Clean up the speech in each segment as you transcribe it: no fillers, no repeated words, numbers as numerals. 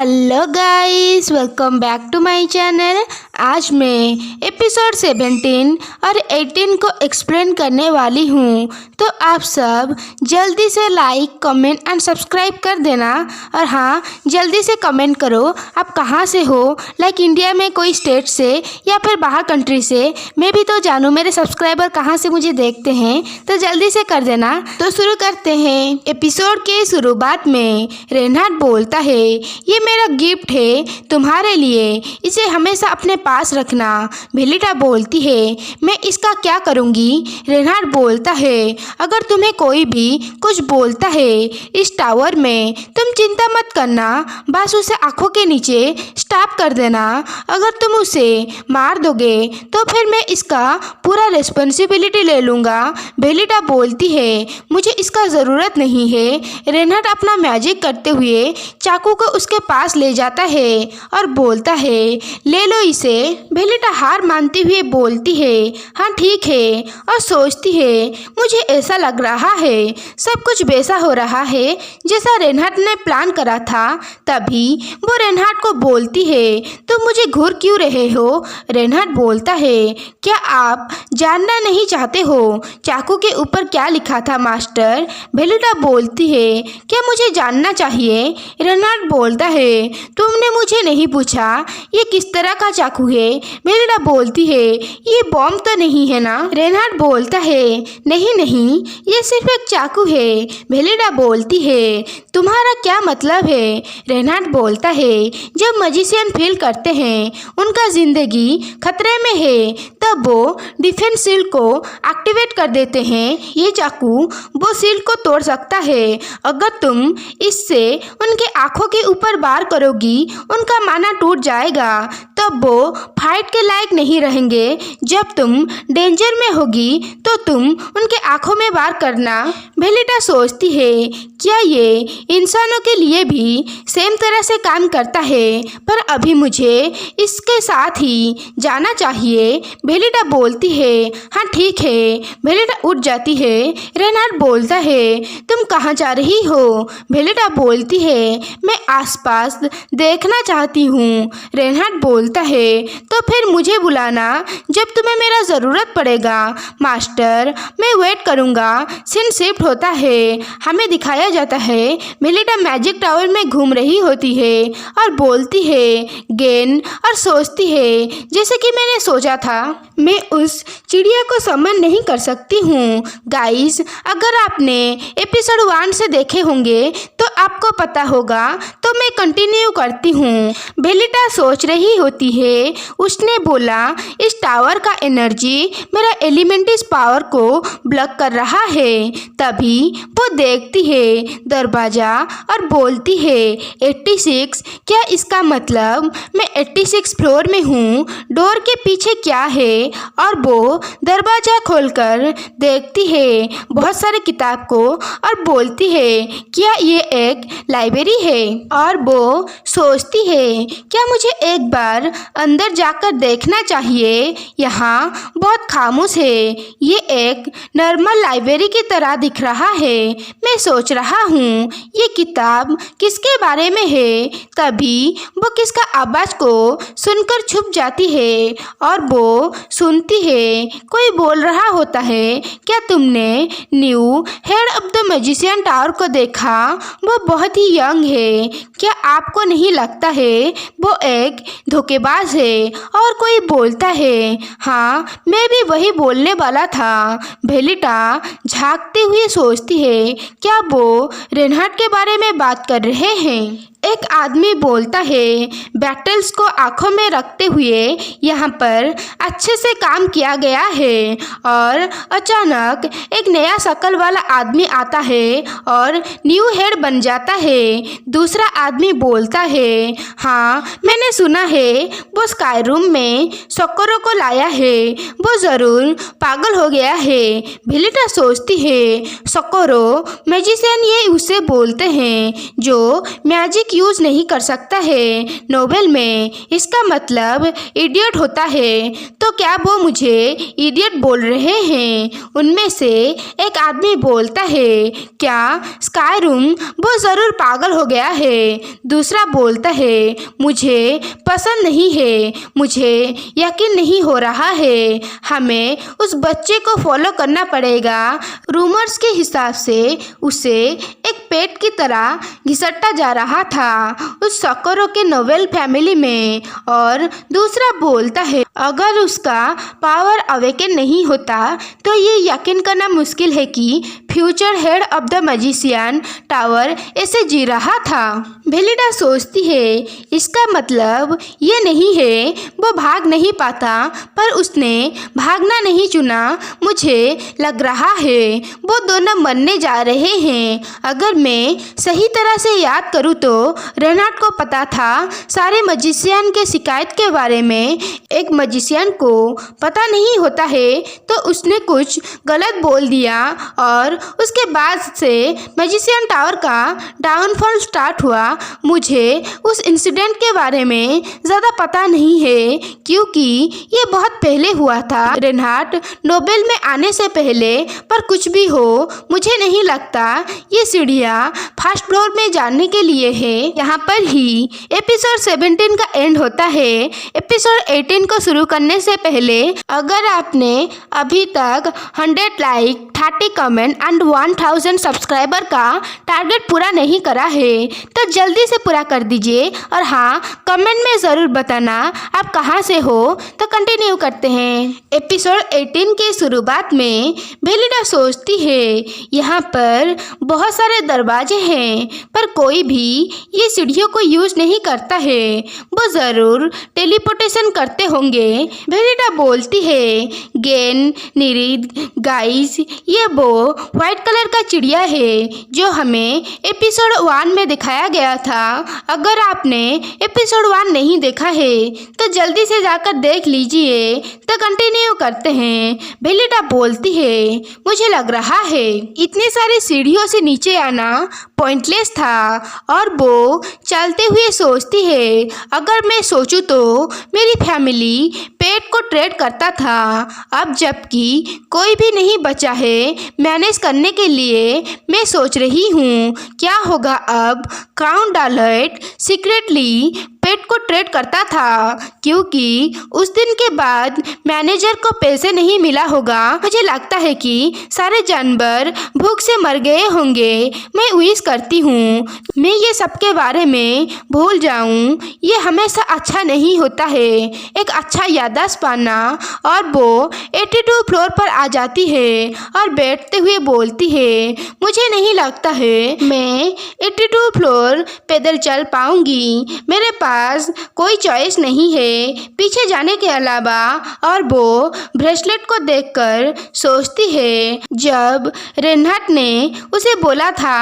Hello guys, welcome back to my channel. आज मैं episode 17 और 18 को एक्सप्लेन करने वाली हूँ, तो आप सब जल्दी से लाइक, कमेंट एंड सब्सक्राइब कर देना। और हाँ, जल्दी से कमेंट करो आप कहाँ से हो, लाइक इंडिया में कोई स्टेट से या फिर बाहर कंट्री से। मैं भी तो जानूँ मेरे सब्सक्राइबर कहाँ से मुझे देखते हैं, तो जल्दी से कर देना। तो शुरू करते हैं। एपिसोड के शुरुआत में रेनहार्ड बोलता है, ये मेरा गिफ्ट है तुम्हारे लिए, इसे हमेशा अपने पास रखना। बेलिटा बोलती है, मैं इसका क्या करूँगी? रेनहार्ड बोलता है, अगर तुम्हें कोई भी कुछ बोलता है इस टावर में, तुम चिंता मत करना, बस उसे आंखों के नीचे स्टॉप कर देना। अगर तुम उसे मार दोगे तो फिर मैं इसका पूरा रिस्पॉन्सिबिलिटी ले लूँगा। बेलिटा बोलती है, मुझे इसका ज़रूरत नहीं है। रेनहार्ड अपना मैजिक करते हुए चाकू को उसके पास ले जाता है और बोलता है, ले लो इसे। बेलिटा हार मानते हुए बोलती है, हाँ ठीक है, और सोचती है, मुझे ऐसा लग रहा है सब कुछ वैसा हो रहा है जैसा रेनहार्ड ने प्लान करा था। तभी वो रेनहार्ड को बोलती है, तुम मुझे घूर क्यों रहे हो? रेनहार्ड बोलता है, क्या आप जानना नहीं चाहते हो चाकू के ऊपर क्या लिखा था मास्टर? बेलिटा बोलती है, क्या मुझे जानना चाहिए? रेनहार्ड बोलता है, तुमने मुझे नहीं पूछा ये किस तरह का चाकू है। बेलिटा बोलती है, ये बॉम्ब तो नहीं है ना? रेनहार्ड बोलता है, नहीं नहीं, ये सिर्फ एक चाकू है। बेलिटा बोलती है, तुम्हारा क्या मतलब है? रेनहार्ड बोलता है, जब मजिशियन फील करते हैं उनका जिंदगी खतरे में है, तब वो डिफेंस शील्ड को एक्टिवेट कर देते हैं। ये चाकू वो शील्ड को तोड़ सकता है। अगर तुम इससे उनके आंखों के ऊपर वार करोगी, उनका माना टूट जाएगा, तब वो फाइट के लायक नहीं रहेंगे। जब तुम डेंजर में होगी तो तुम उनके आंखों में वार करना। बेलिटा सोचती है, क्या ये इंसानों के लिए भी सेम तरह से काम करता है? पर अभी मुझे इसके साथ ही जाना चाहिए। बेलिटा बोलती है, हाँ ठीक है। बेलिटा उठ जाती है। रेनहार्ड बोलता है, तुम कहाँ जा रही हो? बेलिटा बोलती है, मैं आसपास देखना चाहती हूँ। रेनहार्ड बोलता है, तो फिर मुझे बुलाना जब तुम्हें मेरा ज़रूरत पड़ेगा। मास्टर, मैं वेट करूँगा। सीन शिफ्ट होता है, हमें दिखाया जाता है बेलिटा मैजिक टावर में घूम रही होती है और बोलती है गेन, और सोचती है, जैसे कि मैंने सोचा था, मैं उस चिड़िया को समन नहीं कर सकती हूँ। गाइस, अगर आपने एपिसोड 1 से देखे होंगे तो आपको पता होगा, तो मैं कंटिन्यू करती हूँ। बेलिटा सोच रही होती है, उसने बोला इस टावर का एनर्जी मेरा एलिमेंटिस पावर को ब्लॉक कर रहा है। तभी वो देखती है दरवाज़ा और बोलती है 86, क्या इसका मतलब मैं 86 फ्लोर में हूँ? डोर के पीछे क्या है? और वो दरवाज़ा खोलकर देखती है बहुत सारे किताब को और बोलती है, क्या ये एक लाइब्रेरी है? और वो सोचती है, क्या मुझे एक बार अंदर जाकर देखना चाहिए? यहाँ बहुत खामोश है, ये एक नॉर्मल लाइब्रेरी की तरह दिख रहा है। मैं सोच रहा हूँ ये किताब किसके बारे में है? तभी वो किसका आवाज़ को सुनकर छुप जाती है और वो सुनती है कोई बोल रहा होता है, क्या तुमने new head of the magician tower को देखा? वो बहुत ही यंग है, क्या आपको नहीं लगता है वो एक धोखेबाज है? और कोई बोलता है, हाँ मैं भी वही बोलने वाला था। बेलिटा झांकते हुए सोचती है, क्या वो रेनहार्ड के बारे में बात कर रहे हैं? एक आदमी बोलता है, बैटल्स को आंखों में रखते हुए यहाँ पर अच्छे से काम किया गया है। और अचानक एक नया शक्ल वाला आदमी आता है और न्यू हेड बन जाता है। दूसरा आदमी बोलता है, हाँ मैंने सुना है वो स्काई रूम में सोकोरो को लाया है, वो ज़रूर पागल हो गया है। बेलिटा सोचती है, सोकोरो मैजिशियन, ये उसे बोलते हैं जो मैजिक लॉजिक यूज नहीं कर सकता है नोवेल में, इसका मतलब इडियट होता है। तो क्या वो मुझे इडियट बोल रहे हैं? उनमें से एक आदमी बोलता है, क्या स्काईरूम वो ज़रूर पागल हो गया है। दूसरा बोलता है, मुझे पसंद नहीं है, मुझे यकीन नहीं हो रहा है, हमें उस बच्चे को फॉलो करना पड़ेगा। रूमर्स के हिसाब से उसे एक पेट की तरह घिसटता जा रहा था उस सकरो के नोवेल फैमिली में। और दूसरा बोलता है, अगर उसका पावर अवेकन नहीं होता तो ये यकीन करना मुश्किल है कि future head of the magician tower ऐसे जी रहा था। बेलिडा सोचती है, इसका मतलब ये नहीं है वो भाग नहीं पाता, पर उसने भागना नहीं चुना। मुझे लग रहा है वो दोनों मरने जा रहे हैं। अगर मैं सही तरह से याद करूँ तो रेनाल्ड को पता था सारे मैजिशियन के शिकायत के बारे में। एक मैजिशियन को पता नहीं होता है तो उसने कुछ गलत बोल दिया और उसके बाद से मैजिशियन टावर का डाउनफॉल स्टार्ट हुआ। मुझे उस इंसिडेंट के बारे में ज़्यादा पता नहीं है क्योंकि ये बहुत पहले हुआ था, रेनहार्ड नोबेल में आने से पहले। पर कुछ भी हो, मुझे नहीं लगता ये सीढ़ियाँ फर्स्ट फ्लोर में जाने के लिए है। यहाँ पर ही एपिसोड 17 का एंड होता है। एपिसोड 18 को शुरू करने से पहले अगर आपने अभी तक 100 लाइक, 30 कमेंट एंड 1000 सब्सक्राइबर का टारगेट पूरा नहीं करा है तो जल्दी से पूरा कर दीजिए। और हाँ, कमेंट में ज़रूर बताना आप कहाँ से हो। तो कंटिन्यू करते हैं। एपिसोड 18 के शुरुआत में बेलिडा सोचती है, यहाँ पर बहुत सारे दरवाजे हैं पर कोई भी ये सीढ़ियों को यूज नहीं करता है, वो ज़रूर टेलीपोर्टेशन करते होंगे। बेलिडा बोलती है, गेन, निरिद, गाइस, ये वो व्हाइट कलर का चिड़िया है जो हमें एपिसोड 1 में दिखाया गया था। अगर आपने एपिसोड 1 नहीं देखा है तो जल्दी से जाकर देख लीजिए। तो कंटिन्यू करते हैं। बेलिडा बोलती है, मुझे लग रहा है इतनी सारी सीढ़ियों से नीचे आना पॉइंटलेस था। और वो चलते हुए सोचती है, अगर मैं सोचूं तो मेरी फैमिली पेट को ट्रेड करता था, अब जबकि कोई भी नहीं बचा है मैनेज करने के लिए। मैं सोच रही हूँ क्या होगा अब काउंट डालेट सीक्रेटली पेट को ट्रेड करता था क्योंकि उस दिन के बाद मैनेजर को पैसे नहीं मिला होगा। मुझे लगता है कि सारे जानवर भूख से मर गए होंगे। मैं विश करती हूँ मैं ये सब के बारे में भूल जाऊँ। ये हमेशा अच्छा नहीं होता है एक अच्छा याददाश्त पाना। और वो 82 फ्लोर पर आ जाती है और बैठते हुए बोलती है, मुझे नहीं लगता है मैं 82 फ्लोर पैदल चल पाऊंगी। मेरे पास कोई चॉइस नहीं है पीछे जाने के अलावा। और वो ब्रेसलेट को देखकर सोचती है, जब रेनहार्ड ने उसे बोला था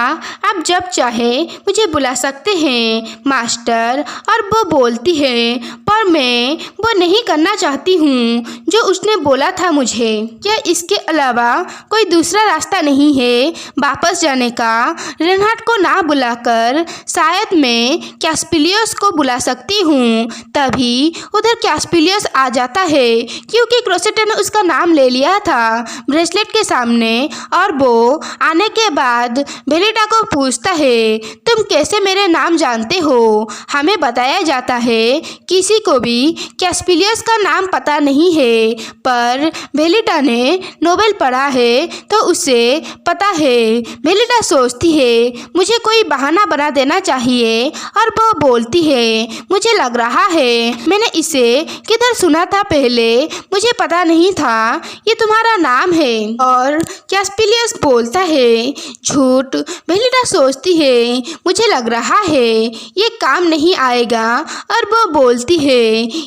आप जब चाहे मुझे बुला सकते हैं मास्टर। और वो बोलती है, पर मैं वो नहीं करना चाहती हूँ जो उसने बोला था मुझे। क्या इसके अलावा कोई दूसरा रास्ता नहीं है वापस जाने का? रेनहार्ड को ना बुलाकर शायद मैं कैस्पिलियस को बुला सकती हूँ। तभी उधर कैस्पिलियस आ जाता है क्योंकि क्रोसेटा ने उसका नाम ले लिया था ब्रेसलेट के सामने। और वो आने के बाद बेलिडा को पूछता है, तुम कैसे मेरे नाम जानते हो? हमें बताया जाता है किसी को भी कैस्पिलियस का नाम पता नहीं है, पर बेलिडा ने नोवेल पढ़ा है तो उसे पता है। बेलिडा सोचती है, मुझे कोई बहाना बना देना चाहिए। और वो बोलती है, मुझे लग रहा है मैंने इसे किधर सुना था पहले, मुझे पता नहीं था ये तुम्हारा नाम है। और कैस्पिलियस बोलता है, झूठ। बेलिडा सोचती है, मुझे लग रहा है ये काम नहीं आएगा। और वो बोलती है,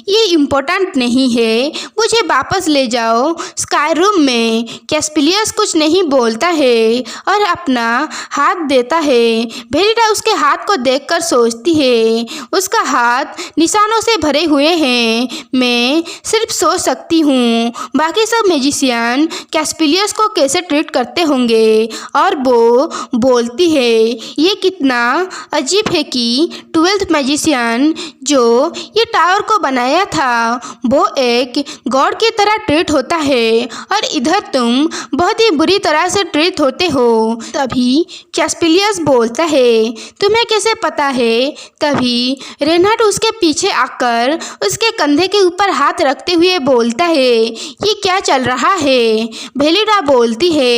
ये इम्पोर्टेंट नहीं है, मुझे वापस ले जाओ स्काईरूम में। कैस्पिलियस कुछ नहीं बोलता है और अपना हाथ देता है। बेलिडा उसके हाथ को देखकर सोचती है, उसका हाथ निशानों से भरे हुए हैं। मैं सिर्फ सोच सकती हूँ बाकी सब मैजिशियन कैस्पेलियस को कैसे ट्रीट करते होंगे। और वो बोलती है ये कितना अजीब है कि 12th मैजिशियन जो ये टावर को बनाया था वो एक गॉड की तरह ट्रीट होता है और इधर तुम बहुत ही बुरी तरह से ट्रीट होते हो। तभी कैस्पेलियस बोलता है तुम्हें कैसे पता है। तभी रेनहार्ड उसके पीछे आकर उसके कंधे के ऊपर हाथ रखते हुए बोलता है ये क्या चल रहा है। बेलिडा बोलती है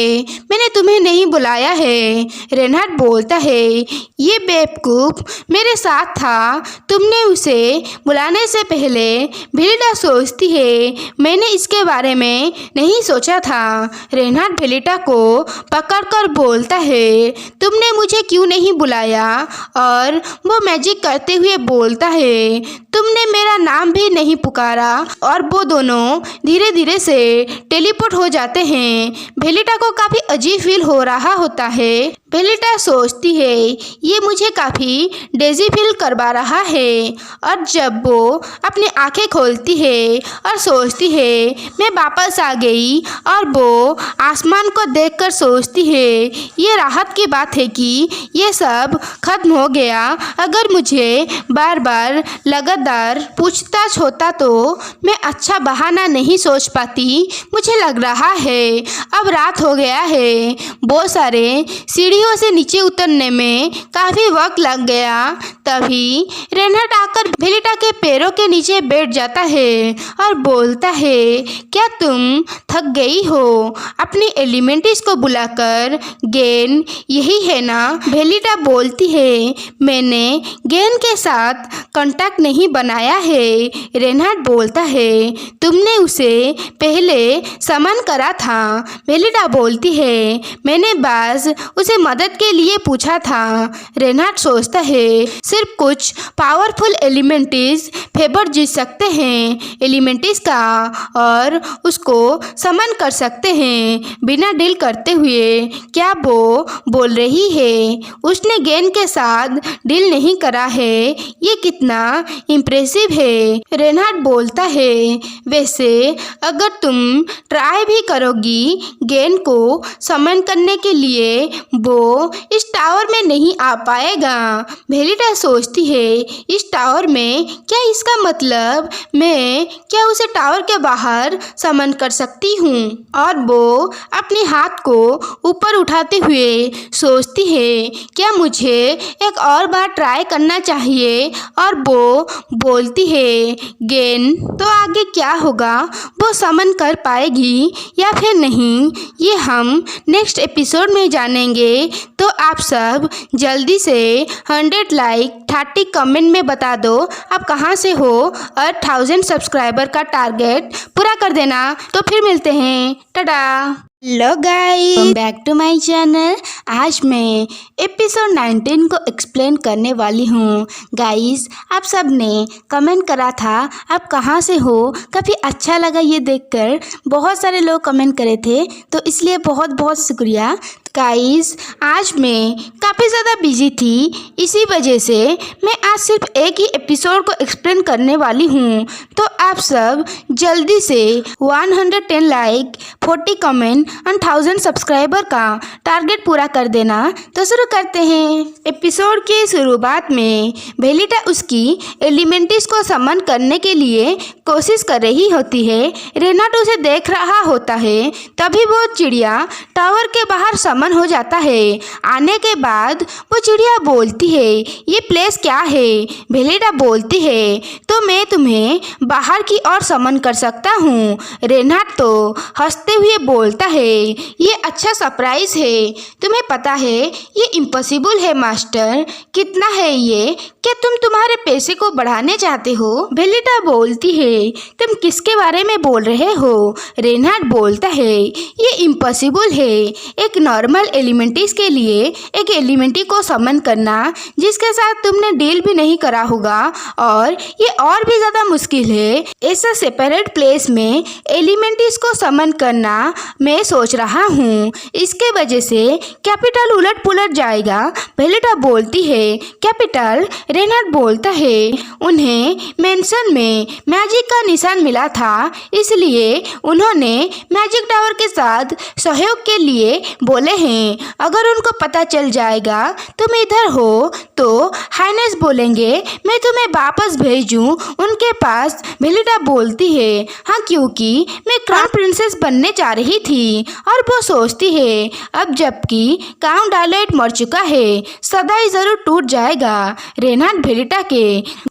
मैंने तुम्हें नहीं बुलाया है। रेनहार्ड बोलता है ये बेवकूफ मेरे साथ था तुमने उसे बुलाने से पहले। बेलिडा सोचती है मैंने इसके बारे में नहीं सोचा था। रेनहार्ड बेलिडा को पकड़कर बोलता है तुमने मुझे क्यों नहीं बुलाया। और वो मैजिक करते हुए बोलता है तुमने मेरा नाम भी नहीं पुकारा। और वो दोनों धीरे धीरे से टेलीपोर्ट हो जाते हैं। बेलिडा को काफ़ी अजीब फील हो रहा होता है। बेलिडा सोचती है ये मुझे काफ़ी डेजी फील करवा रहा है। और जब वो अपनी आंखें खोलती है और सोचती है मैं वापस आ गई और वो आसमान को देखकर सोचती है ये राहत की बात है कि ये सब खत्म हो गया। अगर मुझे बार बार लगातार पूछताछ होता तो मैं अच्छा बहाना नहीं सोच पाती। मुझे लग रहा है अब रात हो गया है। बहुत सारे सीढ़ियों से नीचे उतरने में काफ़ी वक्त लग गया। तभी रेनहार्ड आकर बेलिडा के पैरों के नीचे बैठ जाता है और बोलता है क्या तुम थक गई हो। अपनी एलिमेंटिस को बुलाकर गेन यही है ना। बेलिडा बोलती है मैंने गेन के साथ कांटेक्ट नहीं बनाया है। रेनहार्ड बोलता है तुमने उसे पहले समन करा था। बेलिडा बोलती है मैंने बस उसे मदद के लिए पूछा था। रेनहार्ड सोचता है सिर्फ कुछ पावरफुल एलिमेंटिस फेवर जीत सकते हैं एलिमेंटिस का और उसको समन कर सकते हैं बिना डील करते हुए। क्या वो बोल रही है उसने गेन के साथ डील नहीं करा है। ये कितना इम्प्रेसिव है। रेनहार्ड बोलता है वैसे अगर तुम ट्राई भी करोगी गेन को समन करने के लिए वो इस टावर में नहीं आ पाएगा। बेलिडा सोचती है इस टावर में क्या इसका मतलब मैं क्या उसे टावर के बाहर समन कर सकती हूँ। और वो अपने हाथ को ऊपर उठाते हुए सोचती है क्या मुझे एक और बार ट्राई करना चाहिए। और वो बोलती है गेन तो आगे क्या होगा वो समन कर पाएगी या फिर नहीं ये हम नेक्स्ट एपिसोड में जानेंगे। तो आप सब जल्दी से 100 लाइक 30 कमेंट में बता दो आप कहाँ से हो और 1000 सब्सक्राइबर का टारगेट पूरा कर देना। तो फिर मिलते हैं टाटा। Hello guys welcome back to my channel. आज मैं एपिसोड 19 को एक्सप्लेन करने वाली हूँ। गाइस आप सब ने कमेंट करा था आप कहाँ से हो। काफ़ी अच्छा लगा ये देखकर। बहुत सारे लोग कमेंट करे थे तो इसलिए बहुत बहुत शुक्रिया। गाइस आज मैं काफ़ी ज़्यादा बिजी थी इसी वजह से मैं आज सिर्फ एक ही एपिसोड को एक्सप्लेन करने वाली हूँ। तो आप सब जल्दी से 110 लाइक 40 कमेंट और 1000 सब्सक्राइबर का टारगेट पूरा कर देना। तो शुरू करते हैं। एपिसोड की शुरुआत में बेलिडा उसकी एलिमेंटिस को समन करने के लिए कोशिश कर रही होती है। रेनहार्ड उसे देख रहा होता है। तभी वो चिड़िया टावर के बाहर समन हो जाता है। आने के बाद वो चिड़िया बोलती है ये प्लेस क्या है। बेलिडा बोलती है तो मैं तुम्हें बाहर की ओर समन कर सकता हूँ। रेनहार्ड तो हंसते हुए बोलता है ये अच्छा सरप्राइज है। तुम्हें पता है ये इम्पॉसिबल है मास्टर। कितना है ये क्या तुम तुम्हारे पैसे को बढ़ाने चाहते हो। बेलिडा बोलती है तुम किसके बारे में बोल रहे हो। रेनहार्ड बोलता है ये इम्पॉसिबल है एक नॉर्मल एलिमेंटिस के लिए एक एलिमेंटी को समन करना जिसके साथ तुमने डील भी नहीं करा होगा। और ये और भी ज़्यादा मुश्किल है ऐसा सेपरेट प्लेस में एलिमेंटिस को समन करना। मैं सोच रहा हूँ इसके वजह से कैपिटल उलट पुलट जाएगा। बेलिडा बोलती है कैपिटल रेनाल्ड बोलता है उन्हें मेंशन में मैजिक का निशान मिला था, इसलिए उन्होंने मैजिक टावर के साथ सहयोग के लिए बोले हैं। अगर उनको पता चल जाएगा तुम इधर हो तो हाइनेस बोलेंगे मैं तुम्हें वापस भेजूं उनके पास। बेलिटा बोलती है हाँ, क्योंकि मैं क्राउन प्रिंसेस बनने जा रही थी। और वो सोचती है अब जबकि काउंट डायलाइट मर चुका है सदाई जरूर टूट जाएगा। रेनाल्ड बेलिटा के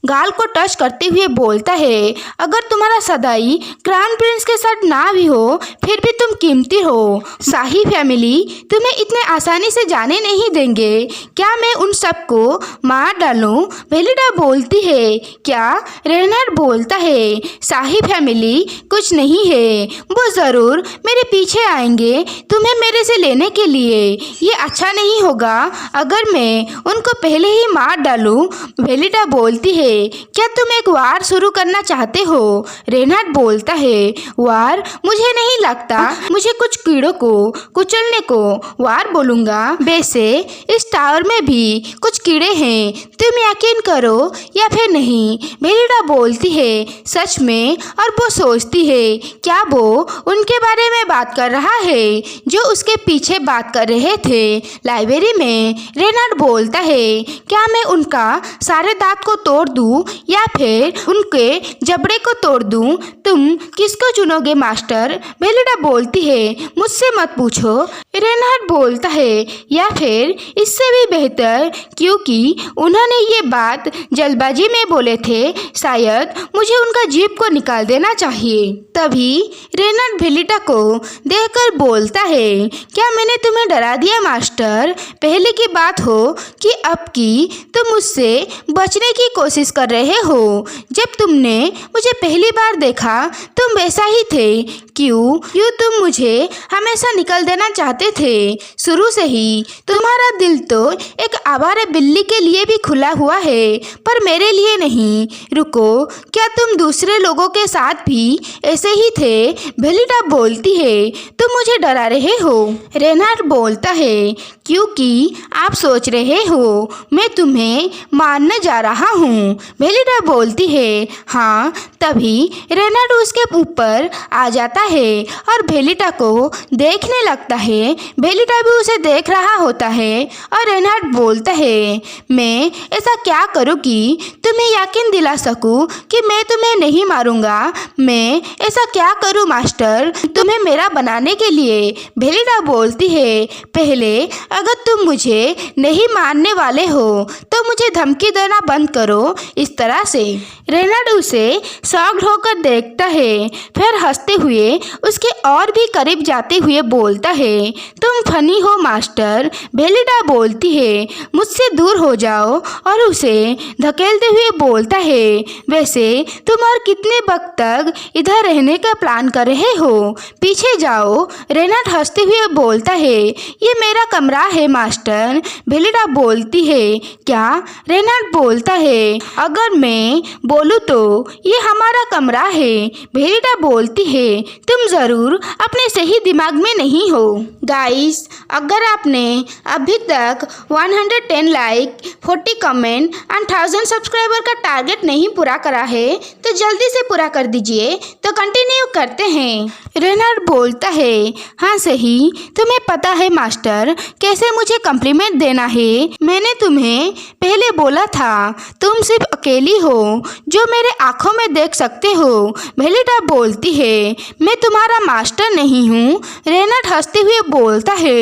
गाल को टच करते हुए बोलता है अगर तुम्हारा सदाई क्राउन प्रिंस के साथ ना भी हो फिर भी तुम कीमती हो। शाही फैमिली तुम्हें इतने आसानी से जाने नहीं देंगे। क्या मैं उन सबको मार डालूं? बेलिटा बोलती है क्या? रेनाल्ड बोलता है शाही फैमिली कुछ नहीं है, वो जरूर मेरे पीछे आएंगे तुम्हें मेरे से लेने के लिए। ये अच्छा नहीं होगा अगर मैं उनको पहले ही मार डालूं। बेलिटा बोलती है क्या तुम एक वार शुरू करना चाहते हो? रेनाल्ड बोलता है वार? मुझे नहीं लगता, मुझे कुछ कीड़ों को कुचलने को वार बोलूंगा। वैसे इस टावर में भी कुछ कीड़े हैं, तुम यकीन करो या फिर नहीं। बेलिटा बोलती है सच में? और वो सोचती है क्या वो उनके बारे में बात कर रहा है जो उसके पीछे बात कर रहे थे लाइब्रेरी में। रेनाल्ड बोलता है क्या मैं उनका सारे दांत को तोड़ दूं या फिर उनके जबड़े को तोड़ दूं? तुम किसको चुनोगे मास्टर? बेलिटा बोलती है मुझसे मत पूछो। रेनाल्ड बोलता है या फिर इससे भी बेहतर, क्योंकि उन्होंने ये बात जल्दबाजी में बोले थे, शायद मुझे उनका जीभ को निकाल देना चाहिए। तभी रेनाल्ड बेलिटा को देखकर बोलता है क्या मैंने तुम्हें डरा दिया मास्टर? पहले की बात हो कि अब की तुम मुझसे बचने की कोशिश कर रहे हो। जब तुमने मुझे पहली बार देखा तुम वैसा ही थे। क्यों तुम मुझे हमेशा निकल देना चाहते थे? शुरू से ही तुम्हारा दिल तो एक आवारा बिल्ली के लिए भी खुला हुआ है, पर मेरे लिए नहीं। रुको, क्या तुम दूसरे लोगों के साथ भी ऐसे ही थे? बेलिटा बोलती है तुम मुझे डरा रहे हो। रेनाल्ड बोलता है क्योंकि आप सोच रहे हो मैं तुम्हें मारने जा रहा हूँ। बेलिटा बोलती है हाँ। तभी रेनाल्ड उसके ऊपर आ जाता है और बेलिटा को देखने लगता है। बेलिटा भी उसे देख रहा होता है और रेनाल्ड बोलता है मैं ऐसा क्या करूँ कि तुम्हें यकीन दिला सकूँ कि मैं तुम्हें नहीं मारूंगा? मैं ऐसा क्या करूँ मास्टर तुम्हें मेरा बनाने के लिए? बेलिटा बोलती है पहले अगर तुम मुझे नहीं मारने वाले हो तो मुझे धमकी देना बंद करो इस तरह से। रेनाल्ड उसे शॉक्ड होकर देखता है, फिर हंसते हुए उसके और भी करीब जाते हुए बोलता है तुम फनी हो मास्टर। बेलिटा बोलती है मुझसे दूर हो जाओ और उसे धकेलते हुए बोलता है वैसे तुम और कितने वक्त तक इधर रहने का प्लान कर रहे हो? पीछे जाओ। रेनाल्ड हंसते हुए बोलता है ये मेरा कमरा है मास्टर। बेलिटा बोलती है क्या? रेनाल्ड बोलता है अगर मैं बोलूँ तो ये हमारा कमरा है। बेलिटा बोलती है तुम ज़रूर अपने सही दिमाग में नहीं हो। गाइस, अगर आपने अभी तक 110 लाइक, 40 कमेंट एंड 1000 सब्सक्राइबर का टारगेट नहीं पूरा करा है तो जल्दी से पूरा कर दीजिए। तो कंटिन्यू करते हैं। रेनाल्ड बोलता है हाँ सही, तुम्हें पता है मास्टर कैसे मुझे कम्प्लीमेंट देना है? मैंने तुम्हें पहले बोला था तुम सिर्फ अकेली हो जो मेरे आँखों में देख सकते हो। बेलिटा बोलती है मैं तुम्हारा मास्टर नहीं हूँ। रेनाल्ड हंसते हुए बोलता है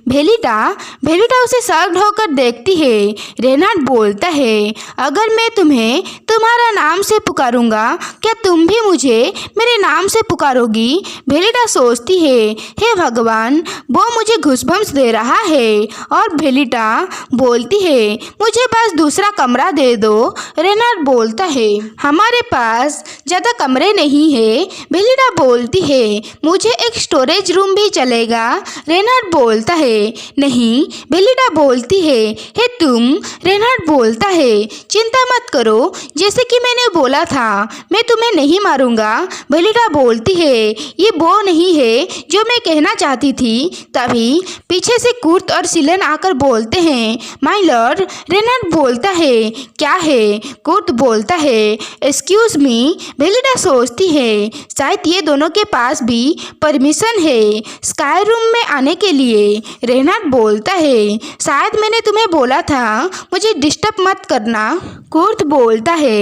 बेलिटा उसे शॉक्ड होकर देखती है। रेनाल्ड बोलता है अगर मैं तुम्हें तुम्हारा नाम से पुकारूंगा क्या तुम भी मुझे मेरे नाम से पुकारोगी? बेलिटा सोचती है हे भगवान, वो मुझे घूसबम्स दे रहा है। और बेलिटा बोलती है मुझे बस दूसरा कमरा दे दो। रेनाल्ड बोलता है हमारे पास ज़्यादा कमरे नहीं है। बेलिटा बोलती है मुझे एक स्टोरेज रूम भी चलेगा। रेनाल्ड बोलता है नहीं। बेलिटा बोलती है हे तुम। रेनाल्ड बोलता है चिंता मत करो, जैसे कि मैंने बोला था मैं तुम्हें नहीं मारूंगा। बेलिडा बोलती है ये वो नहीं है जो मैं कहना चाहती थी। तभी पीछे से कुर्त और सिलन आकर बोलते हैं माय लॉर्ड। रेनाल्ड बोलता है क्या है? कुर्त बोलता है एक्सक्यूज मी। बेलिडा सोचती है शायद ये दोनों के पास भी परमिशन है स्काई रूम में आने के लिए। रेनाल्ड बोलता है शायद मैंने तुम्हें बोला था मुझे डिस्टर्ब मत करना। कुर्त बोलता है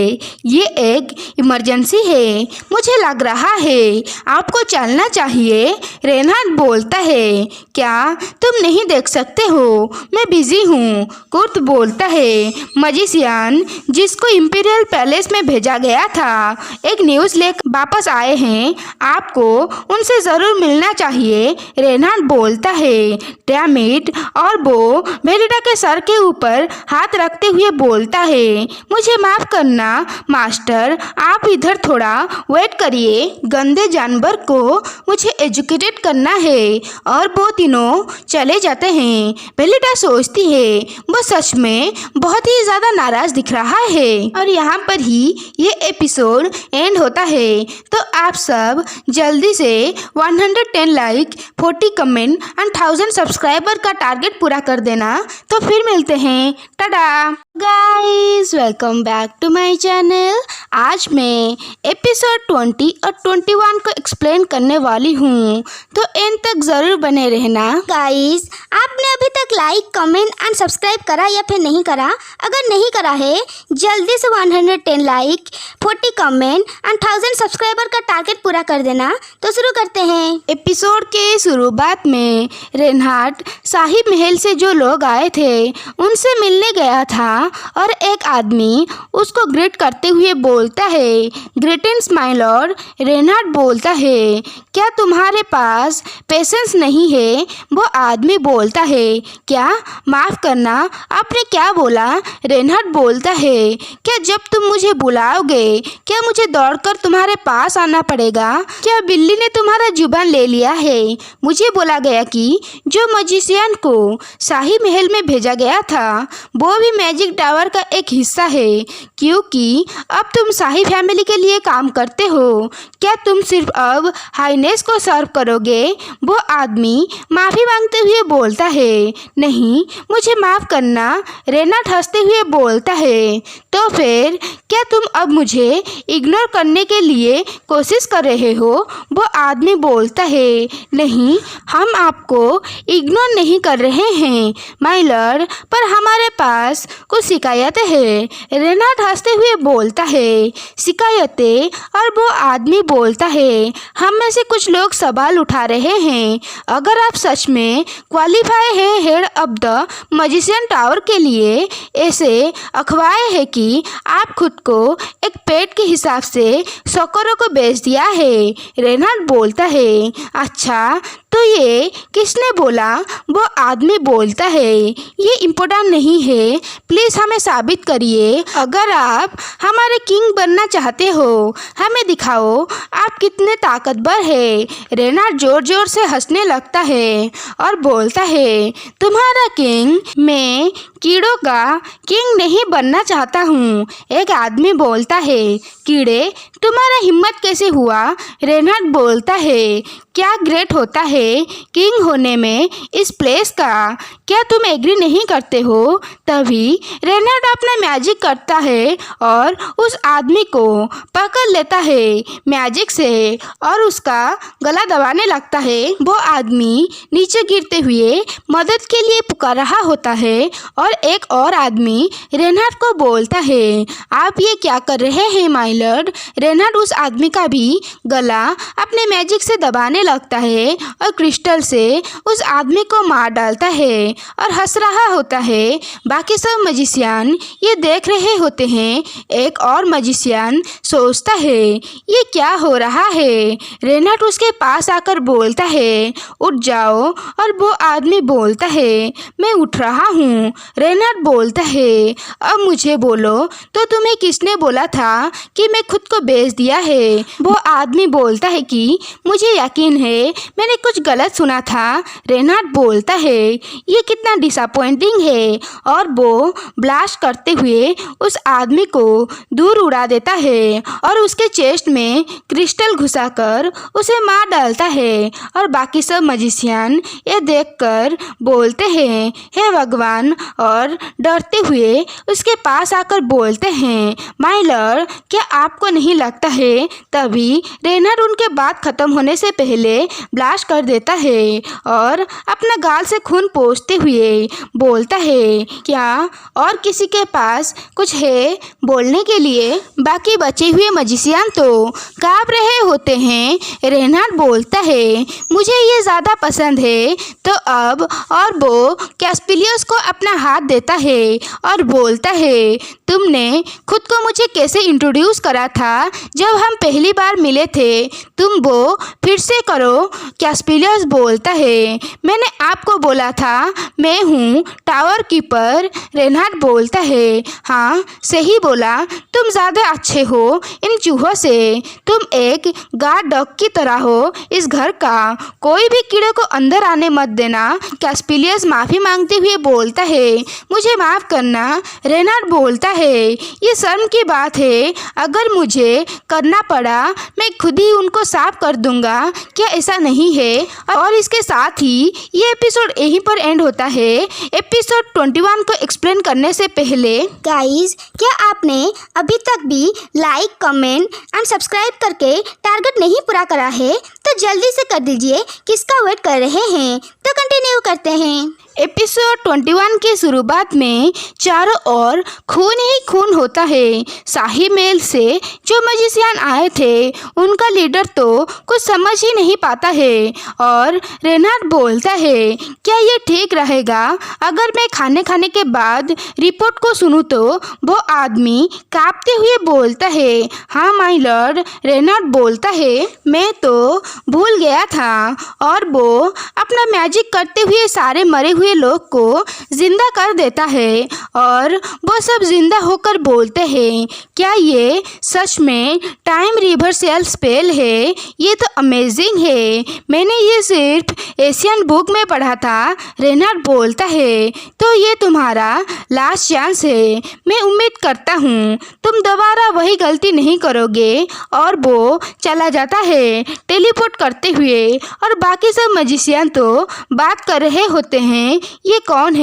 ये एक इमरजेंसी है, मुझे लग रहा है आपको चलना चाहिए। रेनाल्ड बोलता है क्या तुम नहीं देख सकते हो मैं बिजी हूँ। कुर्त बोलता है मजिशियन जिसको इंपीरियल पैलेस में भेजा गया था एक न्यूज़ लेकर वापस आए हैं, आपको उनसे ज़रूर मिलना चाहिए। रेनाल्ड बोलता है डैम इट, और वो बेलिडा के सर के ऊपर हाथ रखते हुए बोलता है मुझे माफ़ करना मास्टर, आप इधर थोड़ा वेट करिए। गंदे जानवर को मुझे एजुकेटेड करना है। और वो तीनों चले जाते हैं। बेलिडा सोचती है वो सच में बहुत ही ज़्यादा नाराज़ दिख रहा है। और यहाँ पर ही ये एपिसोड एंड होता है। तो आप सब जल्दी से 110 लाइक 40 कमेंट एंड 1000 सब्सक्राइबर का टारगेट पूरा कर देना। तो फिर मिलते हैं, टाटा guys, welcome back to my channel. आज मैं एपिसोड 20 और 21 को एक्सप्लेन करने वाली हूँ, तो एंड तक ज़रूर बने रहना। गाइस, आपने अभी तक लाइक कमेंट एंड सब्सक्राइब करा या फिर नहीं करा? अगर नहीं करा है जल्दी से 110 लाइक 40 कमेंट एंड 1000 सब्सक्राइबर का टारगेट पूरा कर देना। तो शुरू करते हैं। एपिसोड के शुरुआत में रेनहार्ड शाही महल से जो लोग आए थे उनसे मिलने गया था और एक आदमी उसको ग्रीट करते हुए बोलता है ग्रीटिंग्स माय लॉर्ड। रेनहार्ड बोलता है क्या तुम्हारे पास पेशेंस नहीं है? वो आदमी बोलता है क्या? माफ़ करना, आपने क्या बोला? रेनहार्ड बोलता है क्या जब तुम मुझे बुलाओगे क्या मुझे दौड़कर तुम्हारे पास आना पड़ेगा? क्या बिल्ली ने तुम्हारा जुबान ले लिया है? मुझे बोला गया कि जो मजिशियन को शाही महल में भेजा गया था वो भी मैजिक टावर का एक हिस्सा है, क्योंकि अब तुम शाही फैमिली के लिए काम करते हो। क्या तुम सिर्फ अब हाईनेस को सर्व करोगे? वो आदमी माफ़ी मांगते हुए बोलता है नहीं, मुझे माफ़ करना। रेनाल्ड हंसते हुए बोलता है तो फिर क्या तुम अब मुझे इग्नोर करने के लिए कोशिश कर रहे हो? वो आदमी बोलता है नहीं, हम आपको इग्नोर नहीं कर रहे हैं माय लॉर्ड, पर हमारे पास कुछ शिकायतें हैं। रेनाल्ड हंसते हुए बोलता है शिकायतें? और वो आदमी बोलता है हम में से कुछ लोग सवाल उठा रहे हैं अगर आप सच में क्वालिफाई हैं head of the magician tower के लिए। ऐसे अखबार है कि आप खुद को एक पेट के हिसाब से शौकरों को बेच दिया है। रेनाल्ड बोलता है अच्छा तो ये किसने बोला? वो आदमी बोलता है ये इम्पोर्टेंट नहीं है, प्लीज़ हमें साबित करिए। अगर आप हमारे किंग बनना चाहते हो हमें दिखाओ आप कितने ताकतवर है। रेनाल्ड जोर जोर से हंसने लगता है और बोलता है तुम्हारा किंग? मैं कीड़ों का किंग नहीं बनना चाहता हूँ। एक आदमी बोलता है कीड़े तुम्हारा हिम्मत कैसे हुआ? रेनाल्ड बोलता है क्या ग्रेट होता है किंग होने में इस प्लेस का, क्या तुम एग्री नहीं करते हो? तभी रेनाल्ड अपना मैजिक करता है और उस आदमी को पकड़ लेता है मैजिक से और उसका गला दबाने लगता है। वो आदमी नीचे गिरते हुए मदद के लिए पुकार रहा होता है और एक और आदमी रेनाल्ड को बोलता है आप ये क्या कर रहे हैं माय लॉर्ड? रेनाल्ड उस आदमी का भी गला अपने मैजिक से दबाने लगता है और क्रिस्टल से उस आदमी को मार डालता है और हंस रहा होता है। बाकी सब मजिशियन ये देख रहे होते हैं। एक और मजिशियन सोचता है ये क्या हो रहा है? रेनाल्ड उसके पास आकर बोलता है उठ जाओ, और वो आदमी बोलता है मैं उठ रहा हूँ। रेनाल्ड बोलता है अब मुझे बोलो तो तुम्हें किसने बोला था कि मैं खुद को बेच दिया है। वो आदमी बोलता है कि मुझे यकीन है मैंने कुछ गलत सुना था। रेनाल्ड बोलता है ये कितना डिसअपॉइंटिंग है और वो ब्लास्ट करते हुए उस आदमी को दूर उड़ा देता है और उसके चेस्ट में क्रिस्टल घुसाकर उसे मार डालता है। और बाकी सब मैजिशियन ये देखकर बोलते हैं हे भगवान और डरते हुए उसके पास आकर बोलते हैं माय लॉर्ड क्या आपको नहीं लगता है। तभी रेनाल्ड उनके बात खत्म होने से पहले ब्लास्ट कर देता है और अपना गाल से खून पोंछते हुए बोलता है क्या और किसी के पास कुछ है बोलने के लिए। बाकी बचे हुए मैजिशियन तो कांप रहे होते हैं। रेनाल्ड बोलता है मुझे ये ज़्यादा पसंद है। तो अब और वो कैस्पेलियस को अपना हाथ देता है और बोलता है तुमने खुद को मुझे कैसे इंट्रोड्यूस करा था जब हम पहली बार मिले थे, तुम वो फिर से करो। कैस्पेलियस बोलता है मैंने आपको बोला था मैं हूँ टावर कीपर। रेनाल्ड बोलता है हाँ सही बोला, तुम ज़्यादा अच्छे हो इन चूहों से। तुम एक गार्ड डॉग की तरह हो इस घर का, कोई भी कीड़े को अंदर आने मत देना। कैस्पेलियस माफ़ी मांगते हुए बोलता है मुझे माफ़ करना। रेनाल्ड बोलता है ये शर्म की बात है, अगर मुझे करना पड़ा मैं खुद ही उनको साफ कर दूंगा, क्या ऐसा नहीं है। और इसके साथ ही ये एपिसोड यहीं पर एंड होता है। एपिसोड 21 को एक्सप्लेन करने से पहले गाइस क्या आपने अभी तक भी लाइक कमेंट एंड सब्सक्राइब करके टारगेट नहीं पूरा करा है तो जल्दी से कर दीजिए, किसका वेट कर रहे हैं। तो कंटिन्यू करते हैं। एपिसोड 21 की शुरुआत में चारों ओर खून ही खून होता है। शाही महल से जो मैजिशियन आए थे उनका लीडर तो कुछ समझ ही नहीं पाता है और रेनाल्ड बोलता है क्या ये ठीक रहेगा अगर मैं खाने के बाद रिपोर्ट को सुनूं। तो वो आदमी कांपते हुए बोलता है हाँ माय लॉर्ड। रेनाल्ड बोलता है मैं तो भूल गया था और वो अपना मैजिक करते हुए सारे मरे हुए लोग को जिंदा कर देता है और वो सब जिंदा होकर बोलते हैं क्या ये सच में टाइम रिवर्सल स्पेल है, ये तो अमेजिंग है, मैंने ये सिर्फ एशियन बुक में पढ़ा था। रेनाल्ड बोलता है तो ये तुम्हारा लास्ट चांस है, मैं उम्मीद करता हूँ तुम दोबारा वही गलती नहीं करोगे। और वो चला जाता है टेलीपोर्ट करते हुए और बाकी सब मैजिशियन तो बात कर रहे होते हैं ये कौन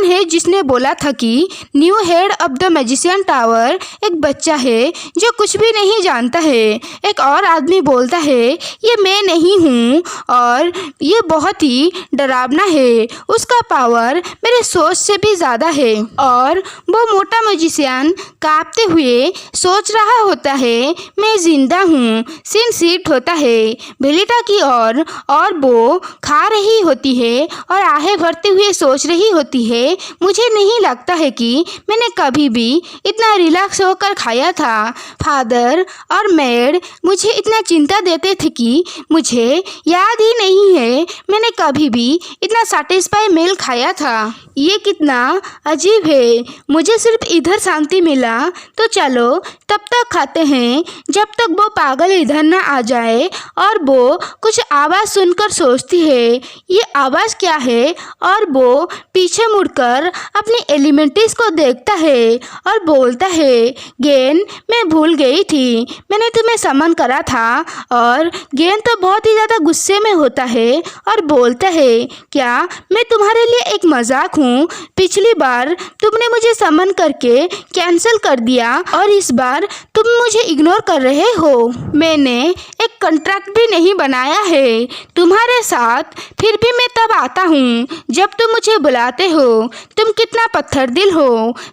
है जिसने बोला था कि new head of the magician tower एक बच्चा है जो कुछ भी नहीं जानता है। एक और आदमी बोलता है ये मैं नहीं हूँ और ये बहुत ही डरावना है, उसका पावर मेरे सोच से भी ज़्यादा है। और वो मोटा मैजिशियन कांपते हुए सोच रहा होता है मैं जिंदा हूँ। सीन शिफ्ट होता है बेलिटा की ओर और वो खा रही होती है और आहें भरते हुए सोच रही होती है मुझे नहीं लगता है कि मैंने कभी भी इतना रिलैक्स होकर खाया था। फादर और मेड मुझे इतना चिंता देते थे कि मुझे याद ही नहीं है मैंने कभी भी इतना सैटिस्फाई मील खाया था। ये कितना अजीब है, मुझे सिर्फ इधर शांति मिला तो चलो तब तक खाते हैं जब तक वो पागल इधर ना आ जाए। और वो कुछ आवाज़ सुनकर सोचती है ये आवाज़ क्या है और वो पीछे मुड़कर अपनी एलिमेंट्रीज को देखता है और बोलता है गेन मैं भूल गई थी, मैंने तुम्हें समन करा था। और गेन तो बहुत ही ज़्यादा गुस्से में होता है और बोलता है क्या मैं तुम्हारे लिए एक मजाक हूँ, पिछली बार तुमने मुझे समन करके कैंसिल कर दिया और इस बार तुम मुझे इग्नोर कर रहे हो। मैंने एक कॉन्ट्रैक्ट भी नहीं बनाया है तुम्हारे साथ, फिर भी मैं तब आता हूँ जब तुम मुझे बुलाते हो। तुम कितना पत्थर दिल हो।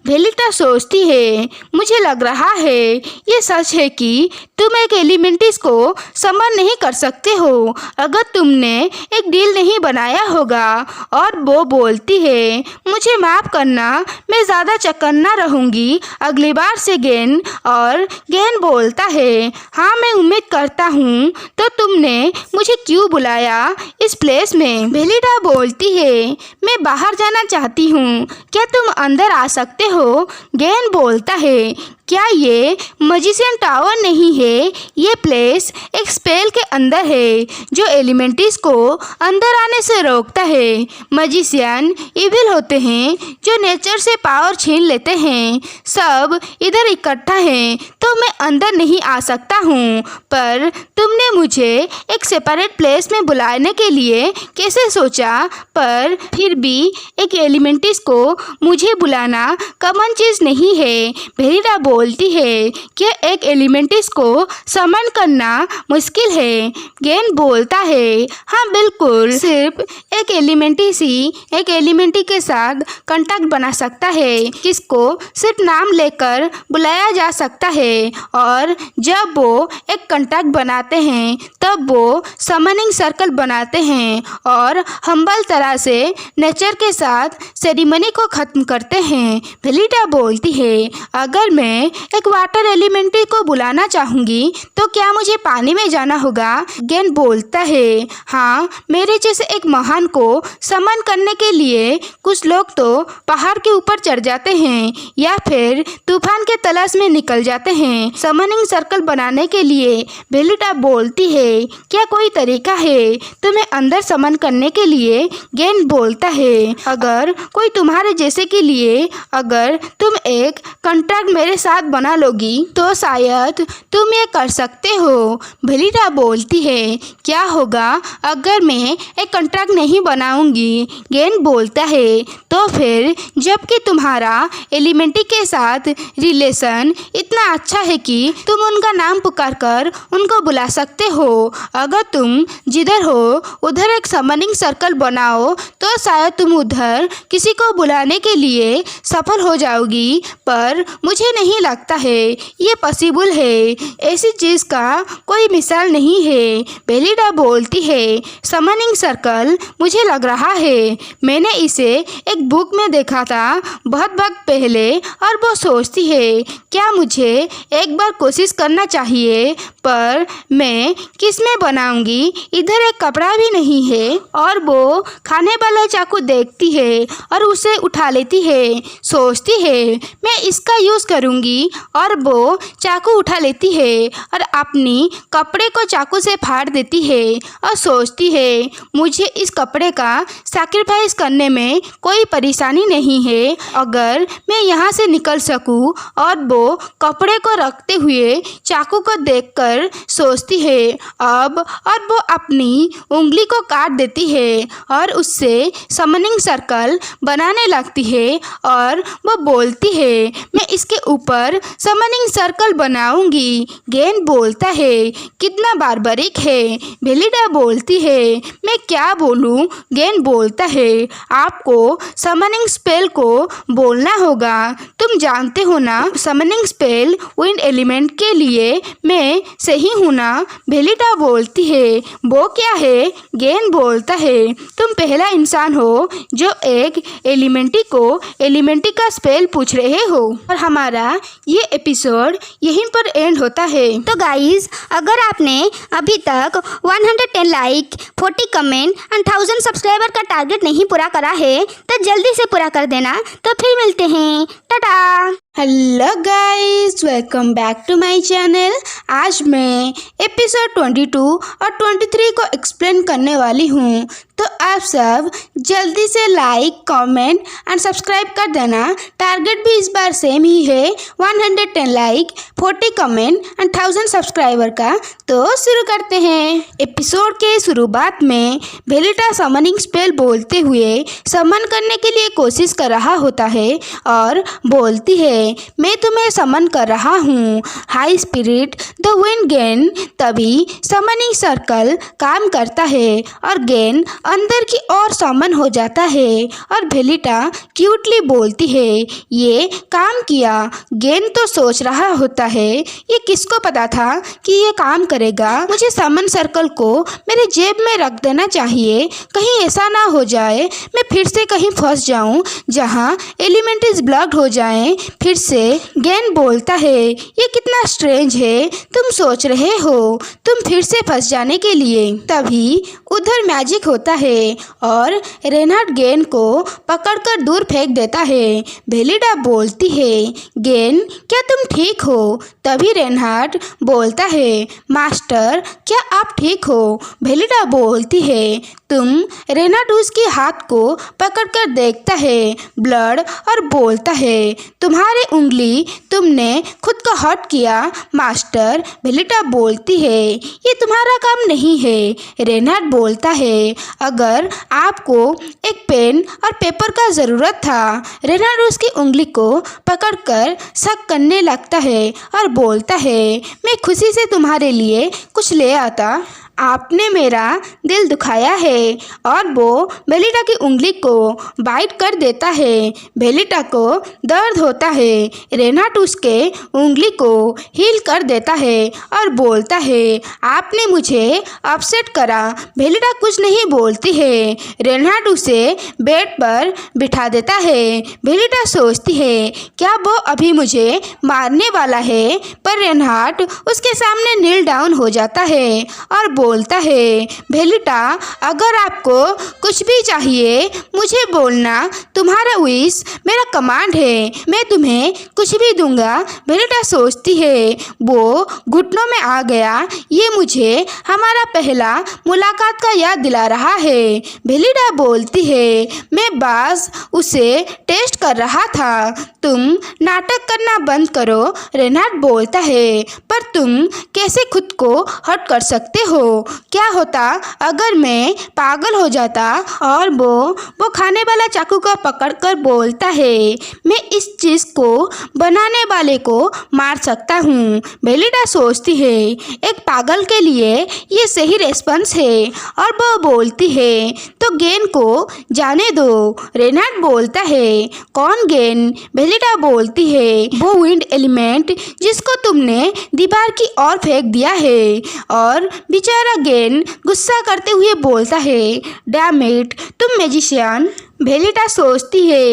बेलिटा सोचती है मुझे लग रहा है ये सच है कि तुम एक एलिमेंटिस को समन नहीं कर सकते हो अगर तुमने एक डील नहीं बनाया होगा। और वो बोलती है मुझे माफ़ करना, मैं ज़्यादा चौकन्ना रहूँगी अगली बार से गेन। और गेन बोलता है, हाँ मैं उम्मीद करता हूँ। तो तुमने मुझे क्यों बुलाया इस प्लेस में? बेलिडा बोलती है, मैं बाहर जाना चाहती हूँ, क्या तुम अंदर आ सकते हो? गेन बोलता है, क्या ये मजिशियन टावर नहीं है? ये प्लेस एक स्पेल के अंदर है जो एलिमेंट्स को अंदर आने से रोकता है। मजिशियन इविल होते हैं जो नेचर से पावर छीन लेते हैं। सब इधर इकट्ठा हैं तो मैं अंदर नहीं आ सकता हूँ, पर तुमने मुझे एक सेपरेट प्लेस में बुलाने के लिए कैसे सोचा? पर फिर भी एक एलिमेंट्स को मुझे बुलाना कॉमन चीज़ नहीं है। बेलिडा बोलती है कि एक एलिमेंट्स को समन करना मुश्किल है। गेन बोलता है, हाँ बिल्कुल, सिर्फ एक एलिमेंट्स ही एक एलिमेंट्री के साथ कांटेक्ट बना सकता है, किसको सिर्फ नाम लेकर बुलाया जा सकता है। और जब वो एक कांटेक्ट बनाते हैं तब वो समनिंग सर्कल बनाते हैं और हम्बल तरह से नेचर के साथ सेरेमनी को ख़त्म करते हैं। बेलिडा बोलती है, अगर मैं एक वाटर एलिमेंट्री को बुलाना चाहूँगी तो क्या मुझे पानी में जाना होगा? गेन बोलता है, हाँ, मेरे जैसे एक महान को समन करने के लिए कुछ लोग तो पहाड़ के ऊपर चढ़ जाते हैं या फिर तूफान के तलाश में निकल जाते हैं समनिंग सर्कल बनाने के लिए। बेलिडा बोलती है, क्या कोई तरीका है तुम्हें अंदर समन करने के लिए? गेन बोलता है, अगर कोई तुम्हारे जैसे के लिए अगर तुम एक कॉन्ट्रैक्ट मेरे साथ बना लोगी तो शायद तुम ये कर सकते हो। बेलिडा बोलती है, क्या होगा अगर मैं एक कॉन्ट्रैक्ट नहीं बनाऊंगी? गेन बोलता है, तो फिर जबकि तुम्हारा एलिमेंट्री के साथ रिलेशन इतना अच्छा है कि तुम उनका नाम पुकार कर उनको बुला सकते हो। अगर तुम जिधर हो उधर एक समनिंग सर्कल बनाओ तो शायद तुम उधर किसी को बुलाने के लिए सफल हो जाओगी, पर मुझे नहीं लगता है ये पॉसिबल है। ऐसी चीज़ का कोई मिसाल नहीं है। बेलिडा बोलती है, समनिंग सर्कल मुझे लग रहा है मैंने इसे एक बुक में देखा था बहुत वक्त पहले, और वो सोचती है क्या मुझे एक बार कोशिश करना चाहिए, पर मैं किस में बनाऊंगी? इधर एक कपड़ा भी नहीं है। और वो खाने वाला चाकू देखती है और उसे उठा लेती है, सोचती है मैं इसका यूज़ करूंगी, और वो चाकू उठा लेती है और अपनी कपड़े को चाकू से फाड़ देती है और सोचती है मुझे इस कपड़े का सैक्रिफाइस करने में कोई परेशानी नहीं है अगर मैं यहाँ से निकल सकूँ। और वो कपड़े को रखते हुए चाकू को देखकर सोचती है अब, और वो अपनी उंगली को काट देती है और उससे समनिंग सर्कल बनाने लगती है और वो बोलती है मैं इसके ऊपर समनिंग सर्कल बनाऊंगी। गेन बोलता है, कितना बार्बरिक है। बेलिडा बोलती है, मैं क्या बोलूं? गेन बोलता है, आपको समनिंग स्पेल को बोलना होगा। तुम जानते हो ना समनिंग स्पेल विंड एलिमेंट के लिए मैं सही हूँ ना? बेलिडा बोलती है, वो क्या है? गेन बोलता है, तुम पहला इंसान हो जो एक एलिमेंट्री को एलिमेंट्री का स्पेल पूछ रहे हो। और हमारा ये एपिसोड यहीं पर एंड होता है। तो गाइज, अगर आपने अभी तक 110 लाइक, 40 कमेंट एंड 1000 सब्सक्राइबर का टारगेट नहीं पूरा करा है तो जल्दी से पूरा कर देना। तो फिर मिलते हैं, टाटा। Hello guys, welcome back to my channel. आज मैं एपिसोड 22 और 23 को एक्सप्लेन करने वाली हूँ, तो आप सब जल्दी से लाइक, कमेंट एंड सब्सक्राइब कर देना। टारगेट भी इस बार सेम ही है, 110 लाइक, 40 कमेंट एंड 1000 सब्सक्राइबर का। तो शुरू करते हैं। एपिसोड के शुरुआत में बेलिडा समनिंग स्पेल बोलते हुए समन करने के लिए कोशिश कर रहा होता है और बोलती है मैं तुम्हें समन कर रहा हूँ, high spirit the wind. Gain तभी समनिंग सर्कल काम करता है और गेन अंदर की ओर समन हो जाता है और भेलिटा क्यूटली बोलती है, ये काम किया। गेन तो सोच रहा होता है, ये किसको पता था कि ये काम करेगा। मुझे समन सर्कल को मेरे जेब में रख देना चाहिए, कहीं ऐसा ना हो जाए मैं फिर से कहीं फंस जाऊं जहां एलिमेंट्रीज ब्लॉक्ड हो जाएं। फिर से गेन बोलता है, ये कितना स्ट्रेंज है, तुम सोच रहे हो तुम फिर से फंस जाने के लिए। तभी उधर मैजिक होता है और रेनहार्ड गेन को पकड़कर दूर फेंक देता है। भेलिडा बोलती है, गेन क्या तुम ठीक हो? तभी रेनहार्ड बोलता है, मास्टर क्या आप ठीक हो? भेलिडा बोलती है, तुम? रेनहार्ड उसके हाथ को पकड़कर देखता है ब्लड और बोलता है, तुम्हारी उंगली तुमने खुद को हर्ट किया मास्टर। भेलिडा बोलती है, ये तुम्हारा काम नहीं है। रेनहार्ड बोलता है, अगर आपको एक पेन और पेपर का ज़रूरत था। रेनहार्ड उसकी उंगली को पकड़कर शक करने लगता है और बोलता है, मैं खुशी से तुम्हारे लिए कुछ ले आता, आपने मेरा दिल दुखाया है। और वो भेलिटा की उंगली को बाइट कर देता है। भेलिटा को दर्द होता है। रेनहार्ड उसके उंगली को हील कर देता है और बोलता है, आपने मुझे अपसेट करा। भेलिटा कुछ नहीं बोलती है। रेनहार्ड उसे बेड पर बिठा देता है। भेलिटा सोचती है, क्या वो अभी मुझे मारने वाला है? पर रेनहार्ड उसके सामने नील डाउन हो जाता है और बोलता है, भेलिटा अगर आपको कुछ भी चाहिए मुझे बोलना, तुम्हारा विश मेरा कमांड है, मैं तुम्हें कुछ भी दूंगा। भेलिटा सोचती है, वो घुटनों में आ गया, ये मुझे हमारा पहला मुलाकात का याद दिला रहा है। भेलिटा बोलती है, मैं बस उसे टेस्ट कर रहा था, तुम नाटक करना बंद करो। रेनहार्ड बोलता है, पर तुम कैसे खुद को हर्ट कर सकते हो? क्या होता अगर मैं पागल हो जाता? और वो खाने वाला चाकू को पकड़कर बोलता है, मैं इस चीज़ को बनाने वाले को मार सकता हूँ। भेलिटा सोचती है, एक पागल के लिए ये सही रेस्पॉन्स है और वो बोलती है, तो गेन को जाने दो। रेनहार्ड बोलता है, कौन गेन? भेलिटा बोलती है, वो विंड एलिमेंट जिसको तुमने दीवार की ओर फेंक दिया है। और बेचारा गेन गुस्सा करते हुए बोलता है, डैम इट, तुम मैजिशियन। भेलिटा सोचती है,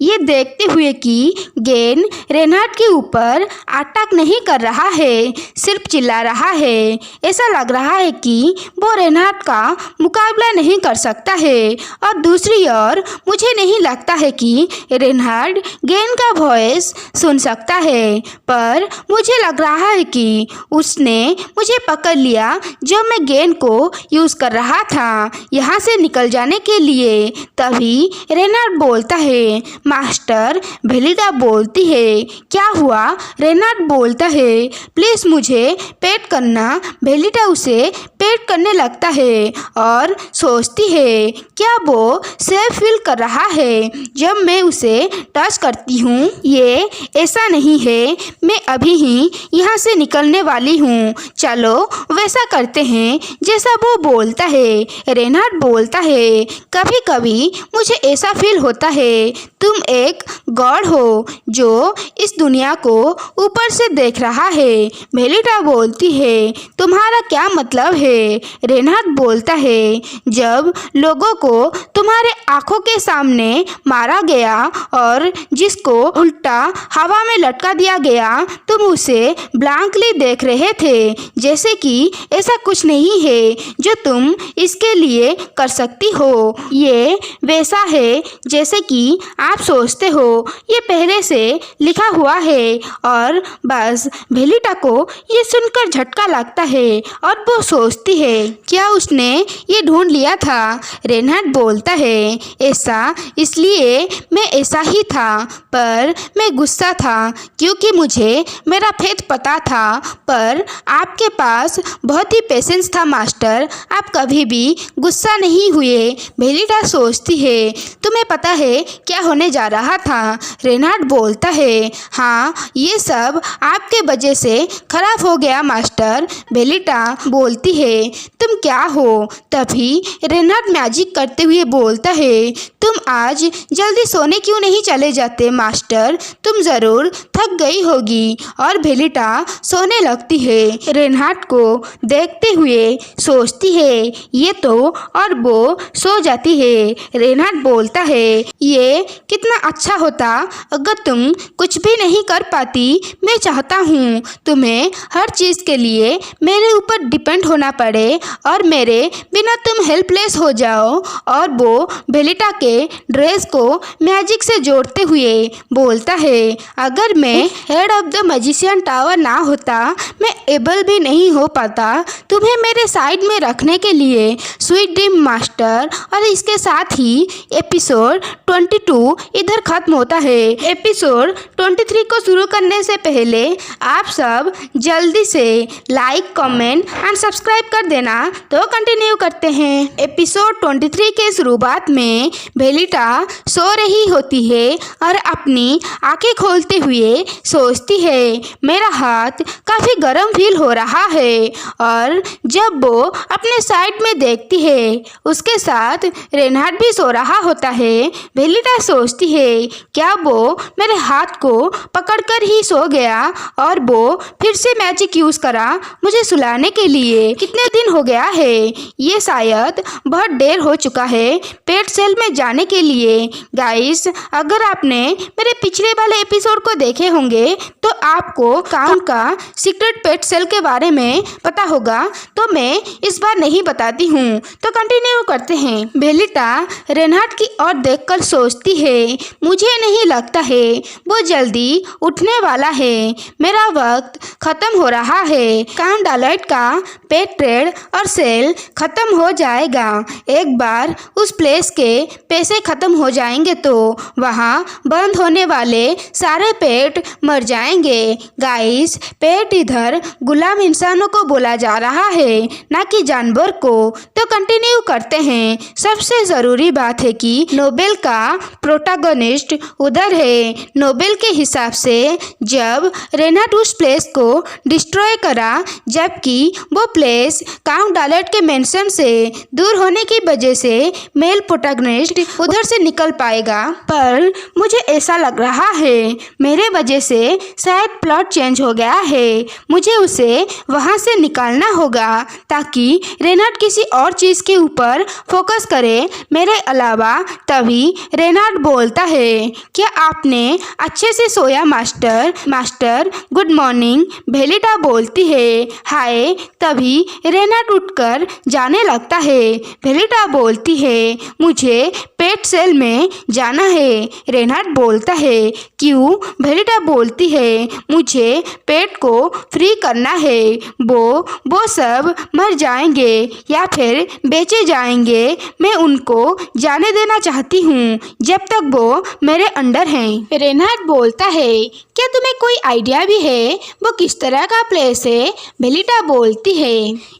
ये देखते हुए कि गेन रेनहार्ड के ऊपर अटैक नहीं कर रहा है, सिर्फ चिल्ला रहा है। ऐसा लग रहा है कि वो रेनहार्ड का मुकाबला नहीं कर सकता है। और दूसरी ओर मुझे नहीं लगता है कि रेनहार्ड गेन का वॉइस सुन सकता है, पर मुझे लग रहा है कि उसने मुझे पकड़ लिया जब मैं गेन को यूज़ कर रहा था यहाँ से निकल जाने के लिए। तभी रेनहार्ड बोलता है, मास्टर। भेलिटा बोलती है, क्या हुआ? रेनहार्ड बोलता है, प्लीज़ मुझे पेट करना। भेलिटा उसे पेट करने लगता है और सोचती है, क्या वो सेफ फील कर रहा है जब मैं उसे टच करती हूँ? ये ऐसा नहीं है, मैं अभी ही यहाँ से निकलने वाली हूँ, चलो वैसा करते हैं जैसा वो बोलता है। रेनहार्ड बोलता है, कभी कभी मुझे ऐसा फील होता है तुम एक गॉड हो जो इस दुनिया को ऊपर से देख रहा है। भेलिटा बोलती है, तुम्हारा क्या मतलब है? रेनहार्ड बोलता है, जब लोगों को तुम्हारे आंखों के सामने मारा गया और जिसको उल्टा हवा में लटका दिया गया, तुम उसे ब्लैंकली देख रहे थे, जैसे कि ऐसा कुछ नहीं है जो तुम इसके लिए कर सकती हो। ये वैसा है जैसे कि आप सोचते हो ये पहले से लिखा हुआ है। और बस भेलिटा को ये सुनकर झटका लगता है और वो सोचती है, क्या उसने ये ढूंढ लिया था? रेनहार्ड बोलता है, ऐसा इसलिए मैं ऐसा ही था, पर मैं गुस्सा था क्योंकि मुझे मेरा फेथ पता था। पर आपके पास बहुत ही पेशेंस था मास्टर, आप कभी भी गुस्सा नहीं हुए। भेलिटा सोचती है, तुम्हें पता है क्या होने जा रहा था? रेनहार्ड बोलता है, हाँ ये सब आपके वजह से खराब हो गया मास्टर। भेलिटा बोलती है, है, तुम क्या हो? तभी रेनहार्ड मैजिक करते हुए बोलता है, तुम आज जल्दी सोने क्यों नहीं चले जाते मास्टर? तुम ज़रूर थक गई होगी। और बेलिटा सोने लगती है। रेनहार्ड को देखते हुए सोचती है ये तो, और वो सो जाती है। रेनहार्ड बोलता है, ये कितना अच्छा होता अगर तुम कुछ भी नहीं कर पाती। मैं चाहता हूँ तुम्हें हर चीज़ के लिए मेरे ऊपर डिपेंड होना पड़े और मेरे बिना तुम हेल्पलेस हो जाओ। और वो बेलिटा के ड्रेस को मैजिक से जोड़ते हुए बोलता है, अगर मैं head of the magician tower ना होता, मैं एबल भी नहीं हो पाता तुम्हें मेरे साइड में रखने के लिए। Sweet dream master. और इसके साथ ही एपिसोड 22 इधर खत्म होता है। एपिसोड 23 को शुरू करने से पहले आप सब जल्दी से लाइक, कमेंट एंड सब्सक्राइब कर देना। तो कंटिन्यू करते हैं। एपिसोड 23 के शुरुआत में बेलिटा सो रही होती है और अपनी आंखें खोलते हुए सोचती है, मेरा हाथ काफ़ी गर्म फील हो रहा है। और जब वो अपने साइड में देखती है, उसके साथ रेनहार्ड भी सो रहा होता है। बेलिटा सोचती है, क्या वो मेरे हाथ को पकड़कर ही सो गया और वो फिर से मैजिक यूज़ करा मुझे सुलाने के लिए? कितने दिन हो गया है, ये शायद बहुत देर हो चुका है पेट सेल में जाने के लिए। गाइस, अगर आपने मेरे पिछले वाले एपिसोड को देखे होंगे तो आपको काम का सीक्रेट पेट सेल के बारे में पता होगा, तो मैं इस बार नहीं बताती हूँ। तो कंटिन्यू करते हैं। बेलिटा रेनहार्ड की ओर देखकर सोचती है, मुझे नहीं लगता है वो जल्दी उठने वाला है। मेरा वक्त खत्म हो रहा है। काउंट डालेट का पेट ट्रेड और सेल खत्म हो जाएगा। एक बार उस प्लेस के पैसे खत्म हो जाएंगे तो वहाँ बंद होने वाले सारे पेट मर जाएंगे। गाइस, पेट इधर गुलाम इंसानों को बोला जा रहा है, ना कि जानवर को। तो कंटिन्यू करते हैं। सबसे ज़रूरी बात है कि नोबेल का प्रोटैगनिस्ट उधर है। नोबेल के हिसाब से जब रेनहार्ड उस प्लेस को डिस्ट्रॉय करा, जबकि वो प्लेस काउंट डालेट के मेंशन से दूर होने की वजह से मेल प्रोटैगनिस्ट उधर से निकल पाएगा। पर मुझे ऐसा लग रहा है मेरे वजह से शायद प्लॉट चेंज हो गया है। मुझे उसे वहाँ से निकालना होगा ताकि रेनहार्ड किसी और चीज़ के ऊपर फोकस करे मेरे अलावा। तभी रेनहार्ड बोलता है, क्या आपने अच्छे से सोया मास्टर? Master, good morning. बेलिटा बोलती है, हाय। तभी रेनहार्ड उठकर जाने लगता है। बेलिटा बोलती है, मुझे पेट सेल में जाना है। रेनहार्ड बोलता है, क्यों? बेलिटा बोलती है, मुझे पेट को फ्री करना है। वो सब मर जाएंगे या फिर बेचे जाएंगे। मैं उनको जाने देना चाहती हूँ जब तक वो मेरे अंडर हैं। रेनहार्ड बोलता है, क्या तुम्हें कोई आइडिया भी है वो किस तरह का प्लेस है? बेलिटा बोलती है,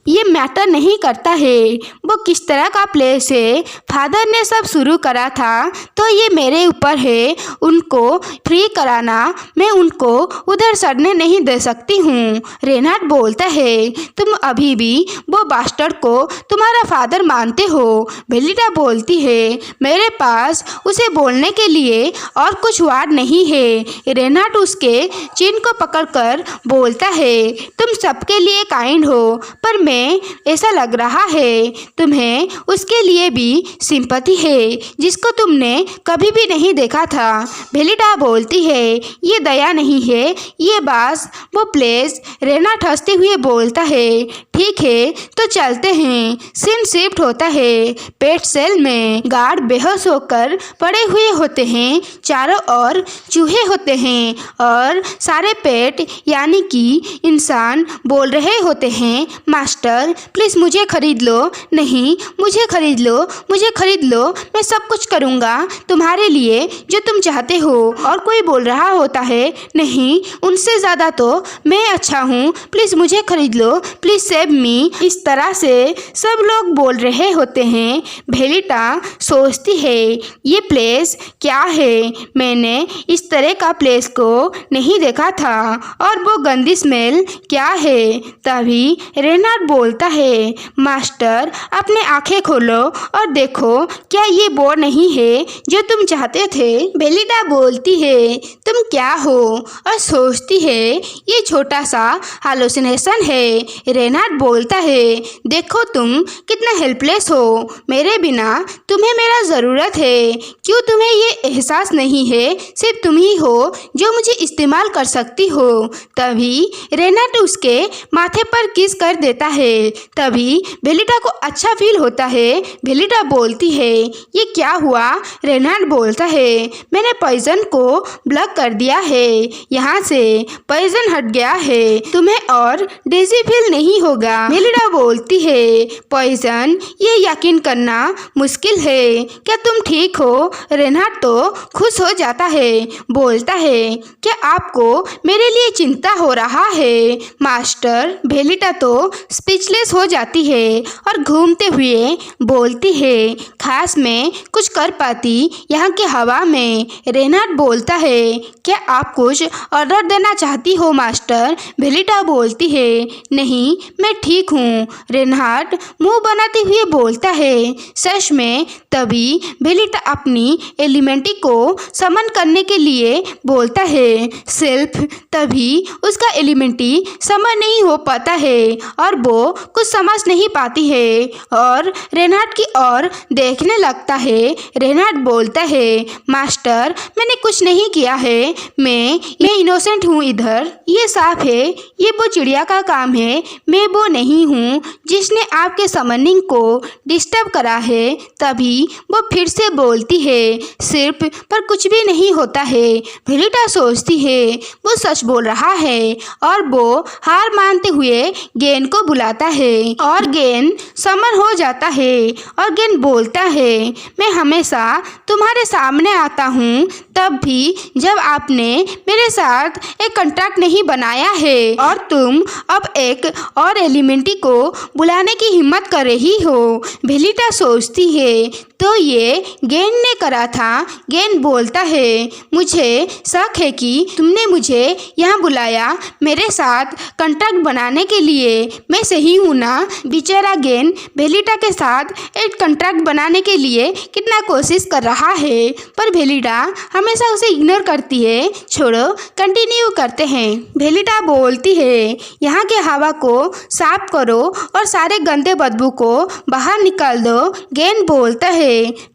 ये मैटर नहीं करता है वो किस तरह का प्लेस है। फादर ने सब शुरू करा था तो ये मेरे ऊपर है उनको फ्री कराना। मैं उनको उधर सड़ने नहीं दे सकती हूँ। रेनहार्ड बोलता है, तुम अभी भी वो बास्टर्ड को तुम्हारा फादर मानते हो? बेलिटा बोलती है, मेरे पास उसे बोलने के लिए और कुछ वर्ड नहीं है। रेनहार्ड उसके चिन को पकड़कर बोलता है, तुम सबके लिए काइंड हो, पर मैं ऐसा लग रहा है तुम्हें उसके लिए भी सिंपैथी है जिसको तुमने कभी भी नहीं देखा था। बेलिटा बोलती है, ये दया नहीं है, ये बस वो प्लेस। रेनहार्ड हंसते हुए बोलता है, ठीक है तो चलते हैं। सीन शिफ्ट होता है। पेट सेल में गार्ड बेहोश होकर पड़े हुए होते हैं। चारों ओर चूहे होते हैं और सारे पेट यानी कि इंसान बोल रहे होते हैं, मास्टर प्लीज़ मुझे खरीद लो। नहीं, मुझे खरीद लो, मुझे खरीद लो, मैं सब कुछ करूँगा तुम्हारे लिए जो तुम चाहते हो। और कोई बोल रहा होता है, नहीं उनसे ज़्यादा तो मैं अच्छा हूँ, प्लीज़ मुझे खरीद लो, प्लीज़ सेव मी। इस तरह से सब लोग बोल रहे होते हैं। बेलिटा सोचती है ये प्लेस क्या है, मैंने इस तरह का प्लेस को नहीं देखा था, और वो गंदी स्मेल क्या है। तभी रेनार्ड बोलता है, मास्टर अपने आंखें खोलो और देखो क्या ये वो नहीं है जो तुम चाहते थे। बेलिटा बोलती है, तुम क्या हो, और सोचती है ये छोटा सा हालुसिनेशन है। रेनार्ड बोलता है, देखो तुम कितना हेल्पलेस हो, मेरे बिना तुम्हें मेरा ज़रूरत है। क्यों तुम्हें ये एहसास नहीं है सिर्फ तुम ही हो जो मुझे इस्तेमाल कर सकती हो। तभी रेनार्ड उसके माथे पर किस कर देता है। तभी बेलिटा को अच्छा फील होता है। बेलिटा बोलती है, ये क्या हुआ। रेनार्ड बोलता है, मैंने पॉइजन को ब्लॉक कर दिया है, यहाँ से पॉइजन हट गया है, तुम्हें और डेजी फील नहीं होगा। बेलिटा बोलती है, पॉइजन, ये यकीन करना मुश्किल है, क्या तुम ठीक हो। रेनार्ड तो खुश हो जाता है, बोलता है, क्या आपको मेरे लिए चिंता हो रहा है मास्टर। बेलिटा तो स्पीचलेस हो जाती है और घूमते हुए बोलती है, खास में कुछ कर पाती यहाँ के हवा में। रेनार्ड बोलता है, क्या आप कुछ ऑर्डर देना चाहती हो मास्टर। बेलिटा बोलती है, नहीं मैं ठीक हूँ। रेनार्ड मुंह बनाते हुए बोलता है, सच में। तभी बेलिटा अपनी एलिमेंटी को समन करने के लिए बोलता है, सिर्फ तभी उसका एलिमेंटी समन नहीं हो पाता है और वो कुछ समझ नहीं पाती है और रेनार्ड की ओर देखने लगता है। रेनार्ड बोलता है, मास्टर मैंने कुछ नहीं किया है, मैं इनोसेंट हूँ। इधर ये साफ है, ये वो चिड़िया का काम है, मैं वो नहीं हूँ जिसने आपके समनिंग को डिस्टर्ब करा है। तभी वो फिर से बोलती है, सिर्फ पर कुछ भी नहीं होता है। बेलिटा सोचती है वो सच बोल रहा है और वो हार मानते हुए गेन को बुलाता है और गेन समन हो जाता है। और गेन बोलता है, मैं हमेशा तुम्हारे सामने आता हूँ तब भी जब आपने मेरे साथ एक कॉन्ट्रैक्ट नहीं बनाया है और तुम अब एक और एलिमेंटी को बुलाने की हिम्मत कर रही हो। बेलिटा सोचती है तो ये गेन ने करा था। गेन बोलता है, मुझे शक है कि तुमने मुझे यहाँ बुलाया मेरे साथ कॉन्ट्रैक्ट बनाने के लिए, मैं सही हूँ ना। बेचारा गेन बेलिटा के साथ एक कॉन्ट्रैक्ट बनाने के लिए कितना कोशिश कर रहा है, पर बेलिटा हमेशा उसे इग्नोर करती है। छोड़ो, कंटिन्यू करते हैं। बेलिटा बोलती है, यहाँ के हवा को साफ करो और सारे गंदे बदबू को बाहर निकाल दो। गेन बोलता है,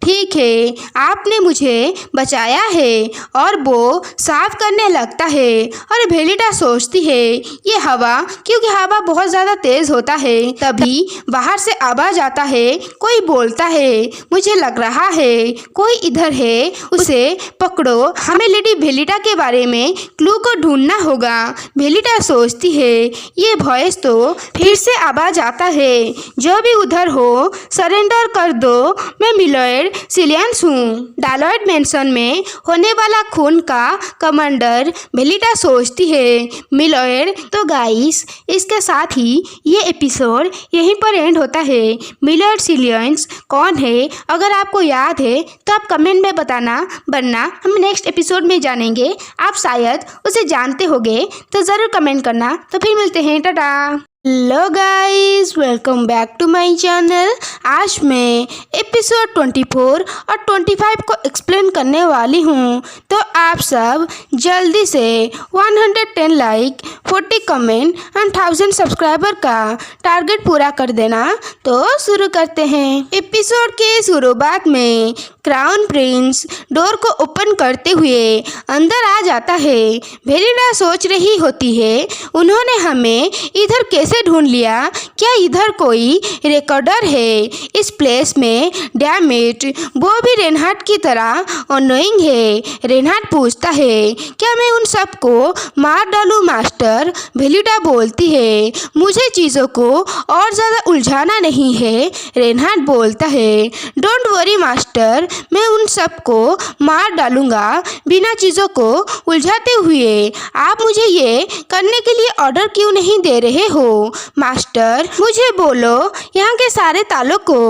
ठीक है, आपने मुझे बचाया है, और वो साफ करने लगता है। और बेलिटा सोचती है ये हवा, क्योंकि हवा बहुत ज़्यादा तेज होता है। तभी बाहर से आवाज आता है, कोई बोलता है, मुझे लग रहा है कोई इधर है, उसे पकड़ो, हमें लेडी बेलिटा के बारे में क्लू को ढूंढना होगा। बेलिटा सोचती है ये वॉइस तो फिर से आवाज आता है, जो भी उधर हो सरेंडर कर दो, मैं मिलॉयड सिलियंस हूँ, डालॉयड मेंशन में होने वाला खून का कमांडर। बेलिटा सोचती है मिलॉयड। तो गाइस, इसके साथ ही ये एपिसोड यहीं पर एंड होता है। मिलॉयड सिलियंस कौन है, अगर आपको याद है तो आप कमेंट में बताना, वरना हम नेक्स्ट एपिसोड में जानेंगे। आप शायद उसे जानते होंगे तो ज़रूर कमेंट करना। तो फिर मिलते हैं, टाटा। Hello guys, welcome back to my channel. आज मैं एपिसोड 24 और 25 को एक्सप्लेन करने वाली हूँ। तो आप सब जल्दी से 110 लाइक, 40 कमेंट एंड 1000 सब्सक्राइबर का टारगेट पूरा कर देना। तो शुरू करते हैं। एपिसोड के शुरुआत में क्राउन प्रिंस डोर को ओपन करते हुए अंदर आ जाता है। बेलिटा सोच रही होती है, उन्होंने हमें इधर कैसे कैसे ढूंढ लिया? क्या इधर कोई रिकॉर्डर है? इस प्लेस में डैम इट, वो भी रेनहार्ड की तरह अनोइंग है। रेनहार्ड पूछता है, क्या मैं उन सबको मार डालूं मास्टर? वेलिटा बोलती है, मुझे चीज़ों को और ज़्यादा उलझाना नहीं है। रेनहार्ड बोलता है, डोंट वरी मास्टर, मैं उन सबको मार डालूंगा बिना चीज़ों को उलझाते हुए। आप मुझे ये करने के लिए ऑर्डर क्यों नहीं दे रहे हो? मास्टर, मुझे बोलो यहाँ के सारे तालों को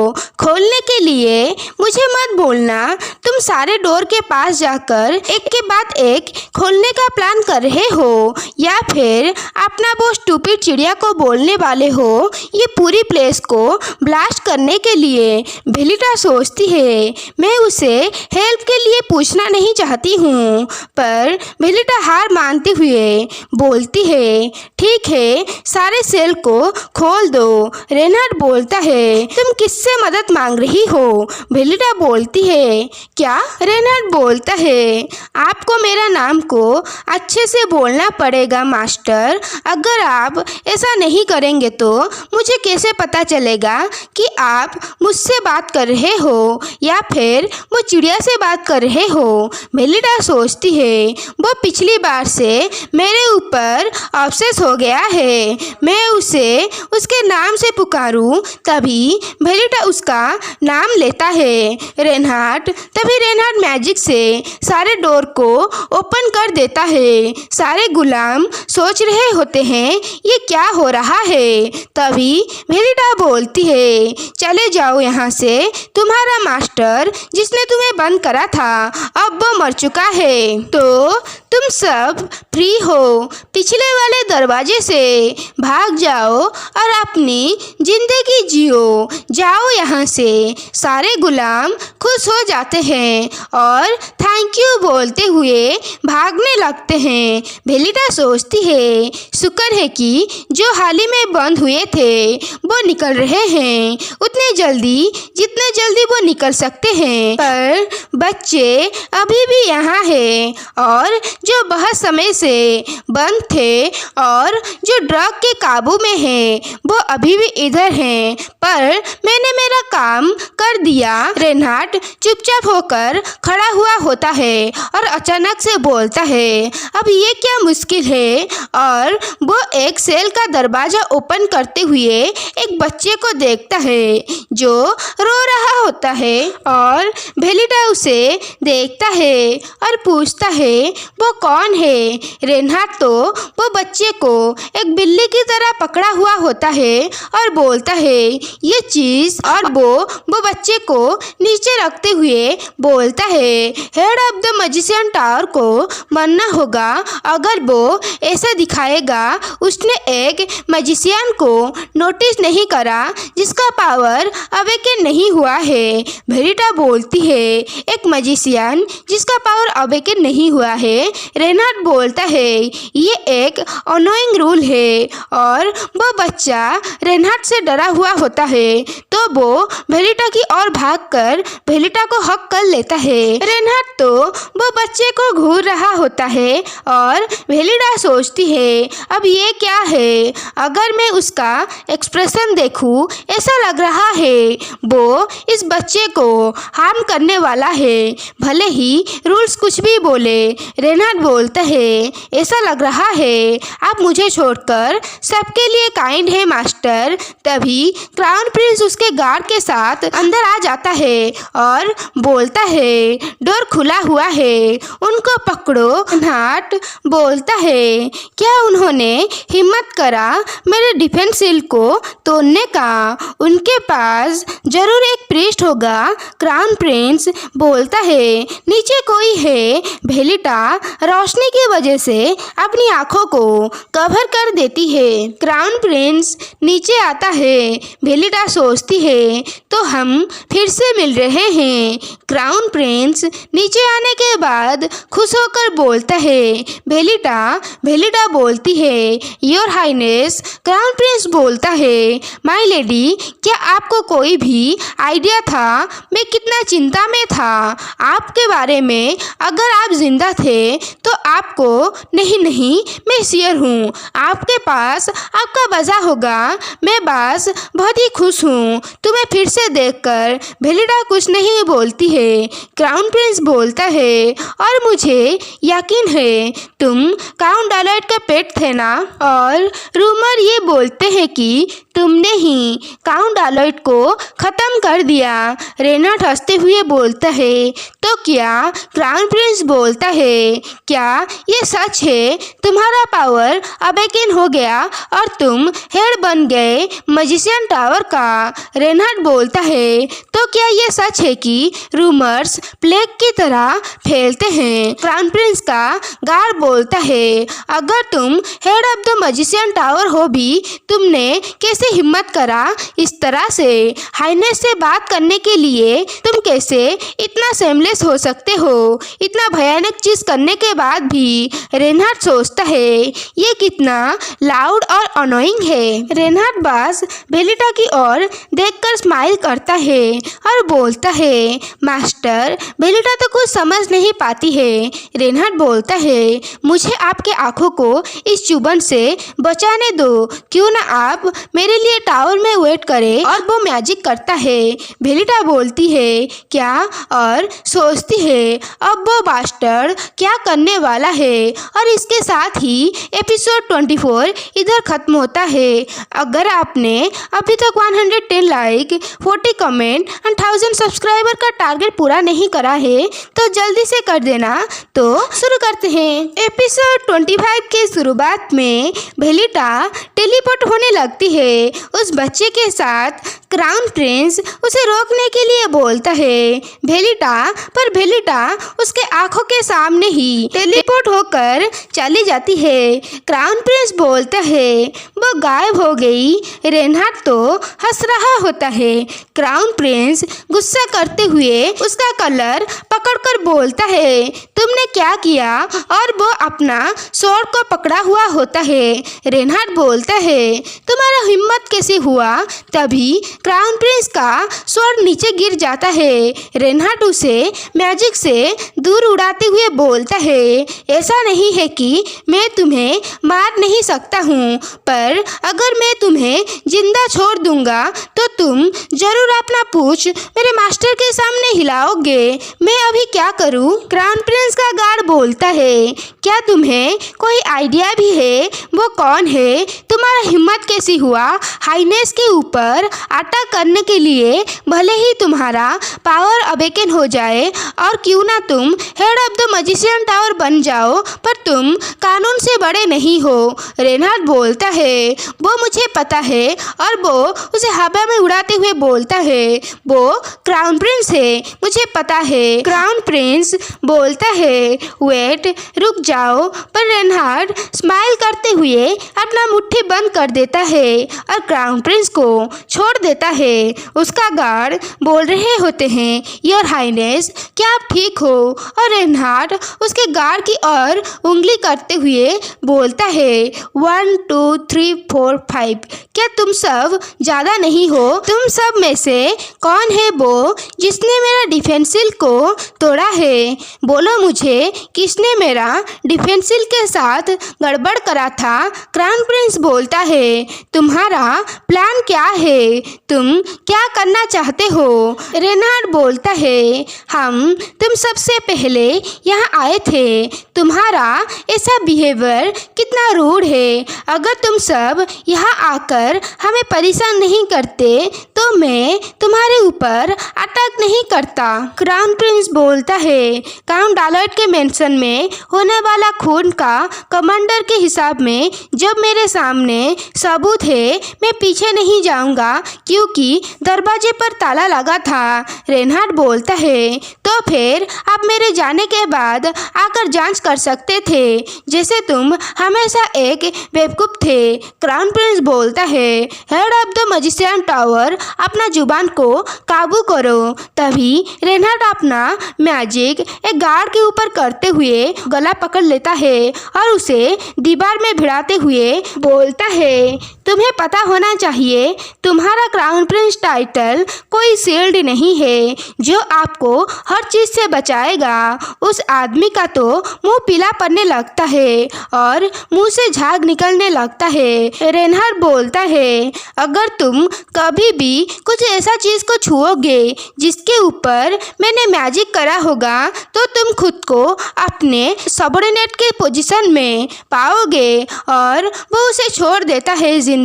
खोलने के लिए। मुझे मत बोलना तुम सारे डोर के पास जाकर एक के बाद एक खोलने का प्लान कर रहे हो, या फिर अपना वो स्टूपिड चिड़िया को बोलने वाले हो ये पूरी प्लेस को ब्लास्ट करने के लिए। वेलिटा सोचती है, मैं उसे हेल्प के लिए पूछना नहीं चाहती हूँ, पर वेलिटा हार मानते हुए बोलती है, ठीक है, सारे सेल को खोल दो। रेनहार्ड बोलता है, तुम किससे मदद मांग रही हो? वेलिटा बोलती है, क्या? रेनहार्ड बोलता है, आपको मेरा नाम को अच्छे से बोलना पड़ेगा मास्टर। अगर आप ऐसा नहीं करेंगे तो मुझे कैसे पता चलेगा कि आप मुझसे बात कर रहे हो या फिर वो चिड़िया से बात कर रहे हो? वेलिटा सोचती है, वो पिछली बार से मेरे ऊपर ऑब्सेस हो गया है। मैं उसे उसके नाम से पुकारूं तभी वेलिटा उसका नाम लेता है। तभी रेनहार्ड मैजिक से सारे डोर को ओपन कर देता है। सारे गुलाम सोच रहे होते हैं ये क्या हो रहा है। तभी वेलिटा बोलती है, चले जाओ यहाँ से, तुम्हारा मास्टर जिसने तुम्हें बंद करा था अब वो मर चुका है, तो तुम सब फ्री हो। पिछले वाले दरवाजे से भाग जाओ और अपनी जिंदगी जियो। जाओ यहाँ से। सारे गुलाम खुश हो जाते हैं और थैंक यू बोलते हुए भागने लगते हैं। वेलिटा सोचती है, शुक्र है कि जो हाल ही में बंद हुए थे वो निकल रहे हैं, उतने जल्दी जितने जल्दी वो निकल सकते हैं। पर बच्चे अभी भी यहाँ हैं और जो बहुत समय से बंद थे और जो ड्रग के काबू में हैं वो अभी भी इधर हैं, पर मैंने मेरा काम कर दिया। रेनहार्ड चुपचाप होकर खड़ा हुआ होता है और अचानक से बोलता है, अब ये क्या मुश्किल है, और वो एक सेल का दरवाजा ओपन करते हुए एक बच्चे को देखता है जो रो रहा होता है और वेलिटा उसे देखता है और पूछता है वो कौन है। रेनहार्ड तो वो बच्चे को एक बिल्ली की तरह पकड़ा हुआ होता है और बोलता है ये चीज़, और वो बच्चे को नीचे रखते हुए बोलता है, head of the magician tower को बनना होगा। अगर वो ऐसा दिखाएगा उसने एक मैजिशियन को नोटिस नहीं करा जिसका पावर अवेकन नहीं हुआ है। वेलिटा बोलती है, एक मैजिशियन जिसका पावर अवेकन नहीं हुआ है। रेनहार्ड बोलता है ये एक अनोइंग रूल है, और वो बच्चा रेनहार्ड से डरा हुआ होता है तो वो वेलिटा की ओर भागकर वेलिटा को हक कर लेता है। रेनहार्ड तो वो बच्चे को घूर रहा होता है और वेलिटा सोचती है अब ये क्या है। अगर मैं उसका एक्सप्रेशन देखूं ऐसा लग रहा है वो इस बच्चे को हार्म करने वाला है, भले ही रूल्स कुछ भी बोले। रेनहार्ड बोलता है ऐसा लग रहा है आप मुझे छोड़कर सबके लिए काइंड है मास्टर। तभी क्राउन प्रिंस उसके गार्ड के साथ अंदर आ जाता है और बोलता है डोर खुला हुआ है, उनको पकड़ो। रेनहार्ड बोलता है क्या उन्होंने हिम्मत करा मेरे डिफेंस शील्ड को तोड़ने का? उनके पास जरूर एक प्रीस्ट होगा। क्राउन प्रिंस बोलता है नीचे कोई है। वेलिटा रोशनी की वजह से अपनी आंखों को कवर कर देती है। क्राउन प्रिंस नीचे आता है। वेलिटा सोचती है तो हम फिर से मिल रहे हैं। क्राउन प्रिंस नीचे आने के बाद खुश होकर बोलता है वेलिटा बोलती है योर हाइनेस। क्राउन प्रिंस बोलता है माय लेडी, क्या क्या आपको कोई भी आइडिया था मैं कितना चिंता में था आपके बारे में? अगर आप जिंदा थे तो आपको नहीं मैं शेयर हूँ, आपके पास आपका वजह होगा। मैं बस बहुत ही खुश हूँ तुम्हें फिर से देखकर। बेलिडा कुछ नहीं बोलती है। क्राउन प्रिंस बोलता है, और मुझे यकीन है तुम काउंट डायलाइट का पेट थे ना, और रूमर ये बोलते हैं कि तुमने ही काउंट डायलाइट को ख़त्म कर दिया। रेनार्ड हंसते हुए बोलता है, तो क्या? क्राउन प्रिंस बोलता है, क्या ये सच है? तुम्हारा पावर अवेकन हो गया और तुम हेड बन गए मैजिशियन टावर का। रेनार्ड बोलता है, तो क्या ये सच है कि रूमर्स प्लेग की तरह फैलते हैं? क्राउन प्रिंस का गार्ड बोलता है, अगर तुम head of the magician tower हो भी तुमने कैसे हिम्मत करा इस तरह से हाइनेस से बात करने के लिए? तुम कैसे इतना सेमलेस हो सकते हो इतना भयानक चीज करने के बाद भी? रेनहार्ड सोचता है ये कितना लाउड और अनोइंग है। रेनहार्ड बस बेलिडा की ओर देखकर स्माइल करता है और बोलता है, मास्टर बेलिडा तो कुछ समझ नहीं पाती है। रेनहार्ड बोलता है, मुझे आपके आंखों को इस चुभन से बचाने दो। क्यों ना आप मेरे लिए टावर में वेट करें। और वो मैजिक करता है। बेलिडा बोलती है, क्या? और सोचती है अब वो बास्टर्ड क्या करने वाला है। और इसके साथ ही एपिसोड 24 इधर खत्म होता है। अगर आपने अभी तक 110 लाइक, 40 कमेंट और 1000 सब्सक्राइबर का टारगेट पूरा नहीं करा है तो जल्दी से कर देना। तो शुरू करते हैं। एपिसोड 25 के शुरुआत में बेलिडा टेलीपोर्ट होने लगती है उस बच्चे के साथ। क्राउन प्रिंस उसे रोकने के लिए बोलता है बेलिडा, पर बेलिडा उसके आंखों के सामने ही टेलीपोर्ट होकर चली जाती है। क्राउन प्रिंस बोलता है वो गायब हो गई। रेनहार्ड तो हंस रहा होता है। क्राउन प्रिंस गुस्सा करते हुए उसका कलर पकड़कर बोलता है, तुमने क्या किया? और वो अपना स्वॉर्ड को पकड़ा हुआ होता है। रेनहार्ड बोलता है, तुम्हारा हिम्मत कैसे हुआ? तभी क्राउन प्रिंस का स्वॉर्ड नीचे गिर जाता है। रेनहार्ड उसे मैजिक से दूर उड़ाते हुए बोलता है, ऐसा नहीं है कि मैं तुम्हें मार नहीं सकता हूँ, पर अगर मैं तुम्हें जिंदा छोड़ दूंगा तो तुम जरूर अपना पूंछ मेरे मास्टर के सामने हिलाओगे। मैं अभी क्या करूँ? क्राउन प्रिंस का गार्ड बोलता है, क्या तुम्हें कोई आइडिया भी है वो कौन है? तुम्हारा हिम्मत कैसी हुआ हाइनेस के ऊपर अटैक करने के लिए? भले ही तुम्हारा पावर अवेकन हो जाए और क्यों ना तुम head of the magician tower बन जाओ, पर तुम कानून से बड़े नहीं हो। रेनहार्ड बोलता है, वो मुझे पता है। और वो उसे हवा में उड़ाते हुए बोलता है, वो क्राउन प्रिंस है, मुझे पता है। क्राउन प्रिंस बोलता है, वेट, रुक जाओ। पर रेनहार्ड स्माइल करते हुए अपना मुट्ठी बंद कर देता है और क्राउन प्रिंस को छोड़ देता है। उसका गार्ड बोल रहे होते हैं, योर हाइनेस, क्या आप ठीक हो? और रेनहार्ड उसके गार्ड की ओर उंगली करते हुए बोलता है, 1 2 3 4 5। क्या तुम सब ज़्यादा नहीं हो? तुम सब में से कौन है वो जिसने मेरा डिफेंसिल को तोड़ा है? बोलो मुझे, किसने मेरा डिफेंसिल के साथ गड़बड़ करा था? क्राउन प्रिंस बोलता है, तुम्हारा प्लान क्या है? तुम क्या करना चाहते हो? रेनहार्ड बोलता है, हम तुम सबसे पहले यहाँ आए थे। तुम्हारा ऐसा बिहेवियर कितना रूड है। अगर तुम सब यहाँ आकर हमें परेशान नहीं करते तो मैं तुम्हारे ऊपर अटैक नहीं करता। क्राउन प्रिंस बोलता है, काउंट डायलाइट के मेंशन में होने वाला खून का कमांडर के हिसाब में जब मेरे सामने सबूत है मैं पीछे नहीं जाऊंगा क्योंकि दरवाजे पर ताला लगा था। रेनहार्ड बोलता है, तो फिर आप मेरे जाने के बाद आकर जांच कर सकते थे, जैसे तुम हमेशा एक बेवकूफ थे। क्राउन प्रिंस बोलता है, head of the magician tower, अपना जुबान को काबू करो। तभी रेनहार्ड अपना मैजिक एक गार्ड के ऊपर करते हुए गला पकड़ लेता है और उसे दीवार में भिड़ाते हुए बोलता है, तुम्हें पता होना चाहिए तुम्हारा क्राउन प्रिंस टाइटल कोई शील्ड नहीं है जो आपको हर चीज़ से बचाएगा। उस आदमी का तो मुंह पीला पड़ने लगता है और मुंह से झाग निकलने लगता है। रेनहार्ड बोलता है, अगर तुम कभी भी कुछ ऐसा चीज़ को छुओगे जिसके ऊपर मैंने मैजिक करा होगा तो तुम खुद को अपने सबऑर्डिनेट के पोजीशन में पाओगे। और वो उसे छोड़ देता है जिंदा।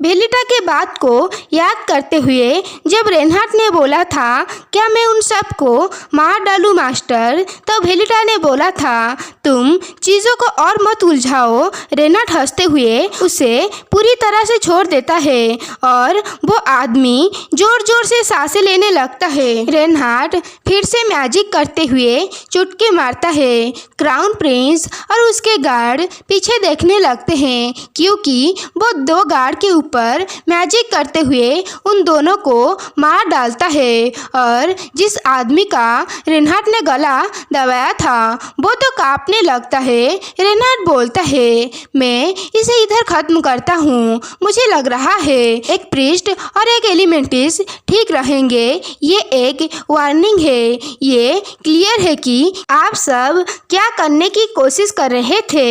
बेलिटा के बात को याद करते हुए जब रेनहार्ड ने बोला था क्या मैं उन सबको मार डालूं मास्टर, तो बेलिटा ने बोला था तुम चीज़ों को और मत उलझाओ। रेनहार्ड हंसते हुए उसे पूरी तरह से छोड़ देता है और वो आदमी जोर जोर से सांसें लेने लगता है। रेनहार्ड फिर से मैजिक करते हुए चुटकी मारता है। क्राउन प्रिंस और उसके गार्ड पीछे देखने लगते हैं क्योंकि वो दो गार्ड के ऊपर मैजिक करते हुए उन दोनों को मार डालता है। और जिस आदमी का रेनहार्ड ने गला दबाया था वो तो कांपने लगता है। रेनहार्ड बोलता है मैं इसे इधर खत्म करता हूँ, मुझे लग रहा है एक प्रीस्ट और एक एलिमेंटिस ठीक रहेंगे। ये एक वार्निंग है, ये क्लियर है कि आप सब क्या करने की कोशिश कर रहे थे।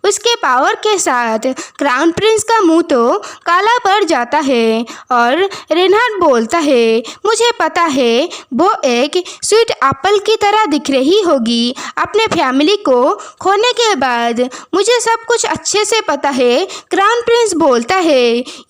उसके पावर के साथ क्राउन प्रिंस का मुंह तो काला पड़ जाता है और रेनहार्ड बोलता है मुझे पता है वो एक स्वीट एप्पल की तरह दिख रही होगी अपने फैमिली को खोने के बाद। मुझे सब कुछ अच्छे से पता है। क्राउन प्रिंस बोलता है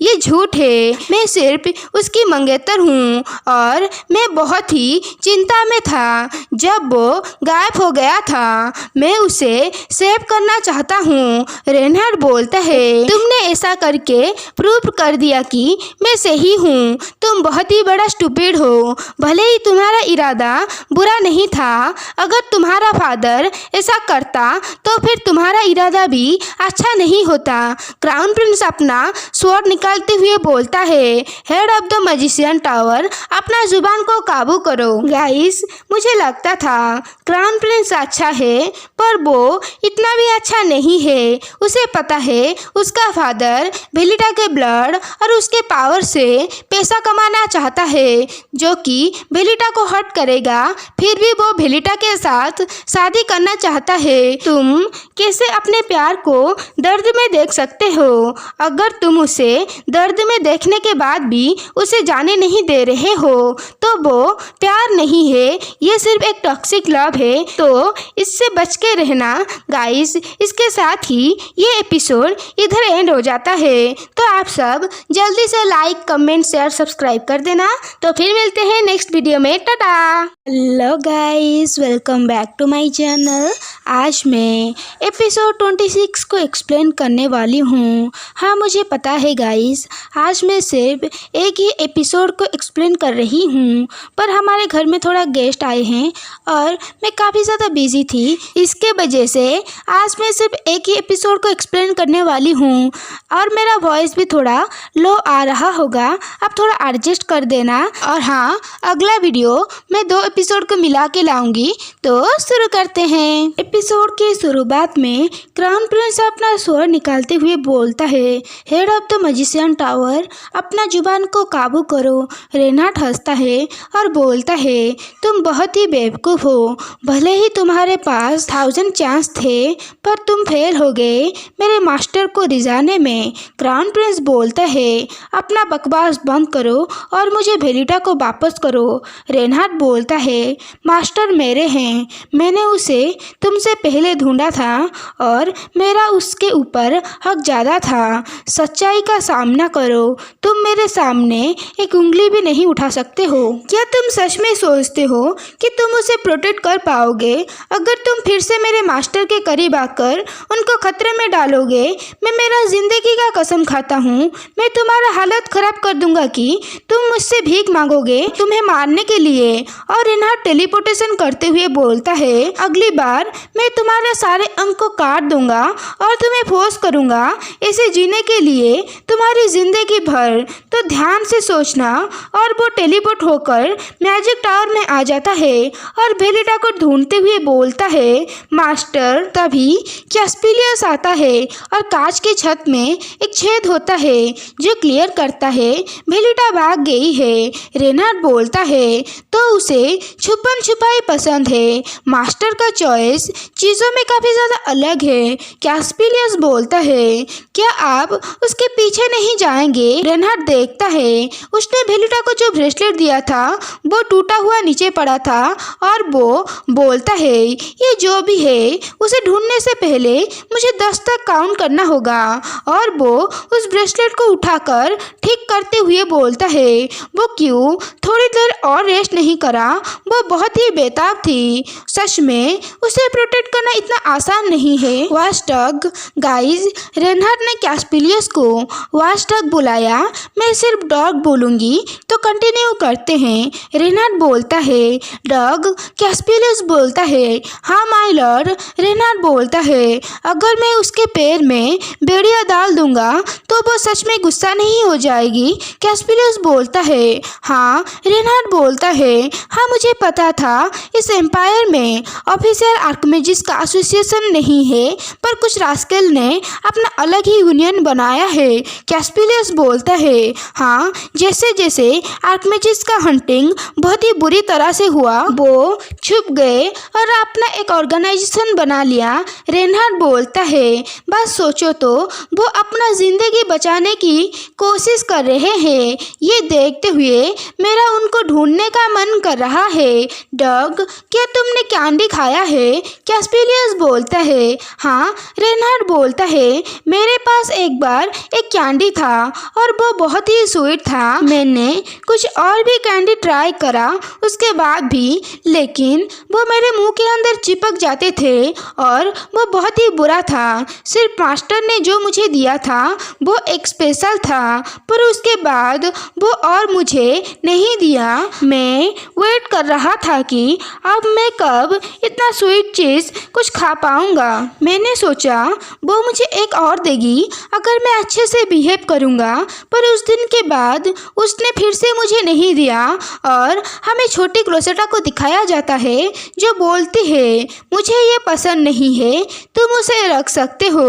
ये झूठ है, मैं सिर्फ उसकी मंगेतर हूँ और मैं बहुत ही चिंता में था जब वो गायब हो गया था। मैं उसे सेव करना चाहता हूँ। रेनहार्ड बोलता है तुमने ऐसा करके प्रूव कर दिया कि मैं सही हूँ। तुम बहुत ही बड़ा स्टूपिड हो। भले ही तुम्हारा इरादा बुरा नहीं था, अगर तुम्हारा फादर ऐसा करता तो फिर तुम्हारा इरादा भी अच्छा नहीं होता। क्राउन प्रिंस अपना स्वॉर्ड निकालते हुए बोलता है head of the magician tower, अपना जुबान को काबू करो। गाइस, मुझे लगता था क्राउन प्रिंस अच्छा है पर वो इतना भी अच्छा नहीं है। उसे पता है उसका फादर बेलिटा के ब्लड और उसके पावर से पैसा कमाना चाहता है जो कि बेलिटा को हर्ट करेगा। फिर भी वो बेलिटा के साथ शादी करना चाहता है। तुम कैसे अपने प्यार को दर्द में देख सकते हो? अगर तुम उसे दर्द में देखने के बाद भी उसे जाने नहीं दे रहे हो तो वो प्यार नहीं है, ये सिर्फ एक टॉक्सिक लव है। तो इससे बच के रहना। गाइस, इसके साथ ही ये एपिसोड इधर एंड हो जाता है। तो आप सब जल्दी से लाइक, कमेंट, शेयर, सब्सक्राइब कर देना। तो फिर मिलते हैं नेक्स्ट वीडियो में। टाटा। Hello guys, welcome back to my channel. आज मैं एपिसोड 26 को एक्सप्लेन करने वाली हूँ। हाँ, मुझे पता है गाइस, आज मैं सिर्फ एक ही एपिसोड को एक्सप्लेन कर रही हूँ, पर हमारे घर में थोड़ा गेस्ट आए हैं और मैं काफ़ी ज़्यादा बिजी थी। इसके वजह से आज मैं सिर्फ एक ही एपिसोड को एक्सप्लेन करने वाली हूँ और मेरा वॉइस भी थोड़ा लो आ रहा होगा, आप थोड़ा एडजस्ट कर देना। और हाँ, अगला वीडियो मैं 2 एपिसोड को मिला के लाऊंगी। तो शुरू करते हैं। एपिसोड की शुरुआत में क्राउन प्रिंस अपना स्वॉर्ड निकालते हुए बोलता है head of the magician tower, अपना जुबान को काबू करो। रेनहार्ड हंसता है और बोलता है तुम बहुत ही बेवकूफ़ हो। भले ही तुम्हारे पास 1000 चांस थे पर तुम फेल हो गए मेरे मास्टर को रिझाने में। क्राउन प्रिंस बोलता है अपना बकवास बंद करो और मुझे बेलिटा को वापस करो। रेनहार्ड बोलता है मास्टर मेरे हैं, मैंने उसे तुमसे पहले ढूंढा था और मेरा उसके ऊपर हक ज़्यादा था। सच्चाई का सामना करो, तुम मेरे सामने एक उंगली भी नहीं उठा सकते हो। क्या तुम सच में सोचते हो कि तुम उसे प्रोटेक्ट कर पाओगे? अगर तुम फिर से मेरे मास्टर के करीब आकर उनको खतरे में डालोगे, मैं मेरा जिंदगी का कसम खाता हूँ, मैं तुम्हारा हालत खराब कर दूंगा कि तुम मुझसे भीख मांगोगे तुम्हें मारने के लिए। और रेनहार्ड टेलीपोर्टेशन करते हुए बोलता है अगली बार मैं तुम्हारे सारे अंग को काट दूंगा और तुम्हें फोर्स करूंगा इसे जीने के लिए तुम्हारी जिंदगी भर। तो ध्यान से सोचना। और वो टेलीपोर्ट होकर मैजिक टावर में आ जाता है और बेलिटा को ढूंढते हुए बोलता है मास्टर। तभी कैस्पेलियस आता है और कांच की छत में एक छेद छेद होता है जो क्लियर करता है बेलिटा भाग गई है। रेनहार्ड बोलता है तो उसे छुपन छुपाई पसंद है। मास्टर का चॉइस चीज़ों में काफ़ी ज़्यादा अलग है। कैस्पेलियस बोलता है क्या आप उसके पीछे नहीं जाएंगे? रेनहार्ड देखता है उसने बेलिटा को जो ब्रेसलेट दिया था वो टूटा हुआ नीचे पड़ा था और वो बोलता है ये जो भी है उसे ढूंढने से पहले मुझे 10 तक काउंट करना होगा। और वो उस ब्रेसलेट को उठाकर ठीक करते हुए बोलता है वो क्यों थोड़ी देर और रेस्ट नहीं करा? वो बहुत ही बेताब थी। सच में उसे प्रोटेक्ट करना इतना आसान नहीं है। वाचडॉग गाइस, रेनहार्ड ने कैस्पेलियस को वाचडॉग बुलाया। मैं सिर्फ डॉग बोलूँगी तो कंटिन्यू करते हैं। रेनहार्ड बोलता है डॉग। कैस्पेलियस बोलता है हाँ माय लॉर्ड। रेनहार्ड बोलता है अगर मैं उसके पैर में बेड़िया डाल दूंगा तो वो सच में गुस्सा नहीं हो जाएगी? कैस्पेलियस बोलता है हाँ। रेनहार्ड बोलता है हाँ मुझे पता था इस एम्पायर में ऑफिशियल आर्कमिजिस्ट का एसोसिएशन नहीं है पर कुछ रास्केल ने अपना अलग ही यूनियन बनाया है। कैस्पेलियस बोलता है हाँ जैसे जैसे आर्कमिजिस्ट का हंटिंग बहुत ही बुरी तरह से हुआ वो छुप गए और अपना एक ऑर्गेनाइजेशन बना लिया। रेनहार्ड बोलता है बस सोचो तो वो अपना जिंदगी बचाने की कोशिश कर रहे हैं। ये देखते हुए मेरा उनको ढूंढने का मन कर रहा है। डॉग क्या तुमने कैंडी खाया है? कैस्पेलियस बोलता है हाँ। रेनहार्ड बोलता है मेरे पास एक बार एक कैंडी था और वो बहुत ही स्वीट था। मैंने कुछ और भी कैंडी ट्राई करा उसके बाद भी, लेकिन वो मेरे मुंह के अंदर चिपक जाते थे और वो बहुत ही बुरा था। सिर्फ मास्टर ने जो मुझे दिया था वो एक स्पेशल था पर उसके बाद वो और मुझे नहीं दिया। मैं वेट कर रहा था कि अब मैं कब इतना स्वीट चीज़ कुछ खा पाऊंगा। मैंने सोचा वो मुझे एक और देगी अगर मैं अच्छे से बिहेव करूंगा, पर उस दिन के बाद उसने फिर से मुझे नहीं दिया और हमें छोटी क्रोसेटा को दिखाया जाता है जो बोलती है मुझे ये पसंद नहीं है, तुम उसे रख सकते हो।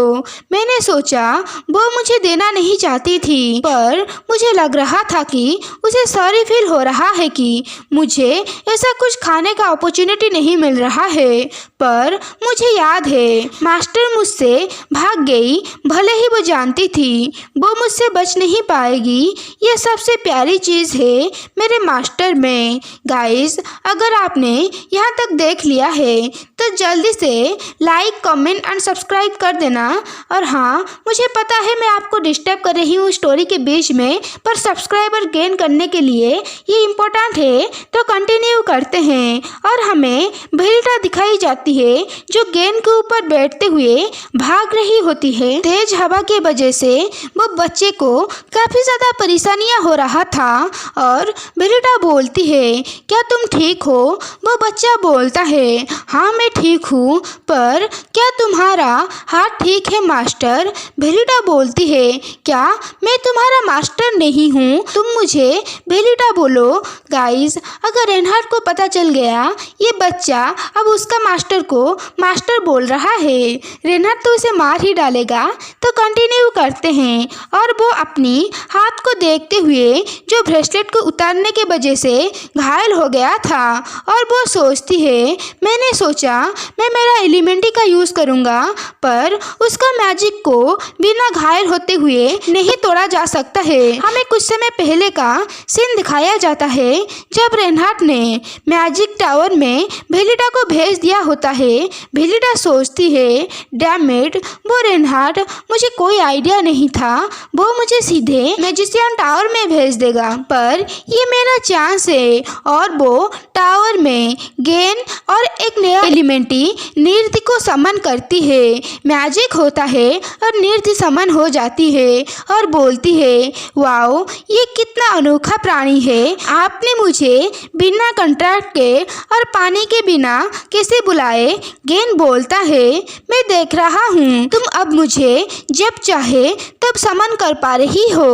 मैंने सोचा वो मुझे देना नहीं चाहती थी पर मुझे लग रहा था कि उसे सॉरी फील हो रहा है कि मुझे ऐसा कुछ खाने का अपॉर्चुनिटी नहीं मिल रहा है। पर मुझे याद है मास्टर मुझसे भाग गई, भले ही वो जानती थी वो मुझसे बच नहीं पाएगी। ये सबसे प्यारी चीज़ है मेरे मास्टर में। गाइस, अगर आपने यहाँ तक देख लिया है तो जल्दी से लाइक कमेंट एंड सब्सक्राइब कर देना। और हाँ, मुझे पता है मैं आपको डिस्टर्ब कर रही हूँ स्टोरी के बीच में, पर सब्सक्राइबर गेन करने के लिए ये इम्पोर्टेंट है तो कंटिन्यू करते हैं। और हमें बेलिटा दिखाई जाती है जो गेंद के ऊपर बैठते हुए भाग रही होती है। तेज हवा की वजह से वो बच्चे को काफ़ी ज़्यादा परेशानियाँ हो रहा था और बेलिटा बोलती है क्या तुम ठीक हो? वो बच्चा बोलता है हाँ मैं ठीक हूँ, पर क्या तुम्हारा हाथ ठीक है मास्टर? बेलिटा बोलती है क्या मैं तुम्हारा मास्टर नहीं हूँ, तुम मुझे बेलिटा बोलो। गाइस, अगर रेनहार्ड को पता चल गया ये बच्चा अब उसका मास्टर को मास्टर बोल रहा है, रेनहार्ड तो उसे मार ही डालेगा। तो कंटिन्यू करते हैं और वो अपनी हाथ को देखते हुए जो ब्रेसलेट को उतारने के वजह से घायल हो गया था और वो सोचती है मैंने सोचा मैं मेरा एलिमेंटी का यूज़ करूँगा, पर उसका मैजिक को बिना घायल होते हुए नहीं तोड़ा जा सकता है। हमें कुछ समय पहले का सीन दिखाया जाता है जब रेनहार्ड ने मैजिक टावर में बेलिटा को भेज दिया होता है। बेलिटा सोचती है डैम इट, वो रेनहार्ड मुझे कोई आइडिया नहीं था, वो मुझे सीधे मैजिशियन टावर में भेज देगा, पर ये मेरा चांस है। और वो टावर में गेन और एक नया एलिमेंटी नृत्य को समन करती है। मैजिक होता है और नृत्य समन हो जाती है और बोलती है वाओ ये कितना अनोखा प्राणी है, आपने मुझे बिना कॉन्ट्रैक्ट के और पानी के बिना कैसे बुलाए? गेन बोलता है मैं देख रहा हूँ तुम अब मुझे जब चाहे तब समन कर पा रही हो,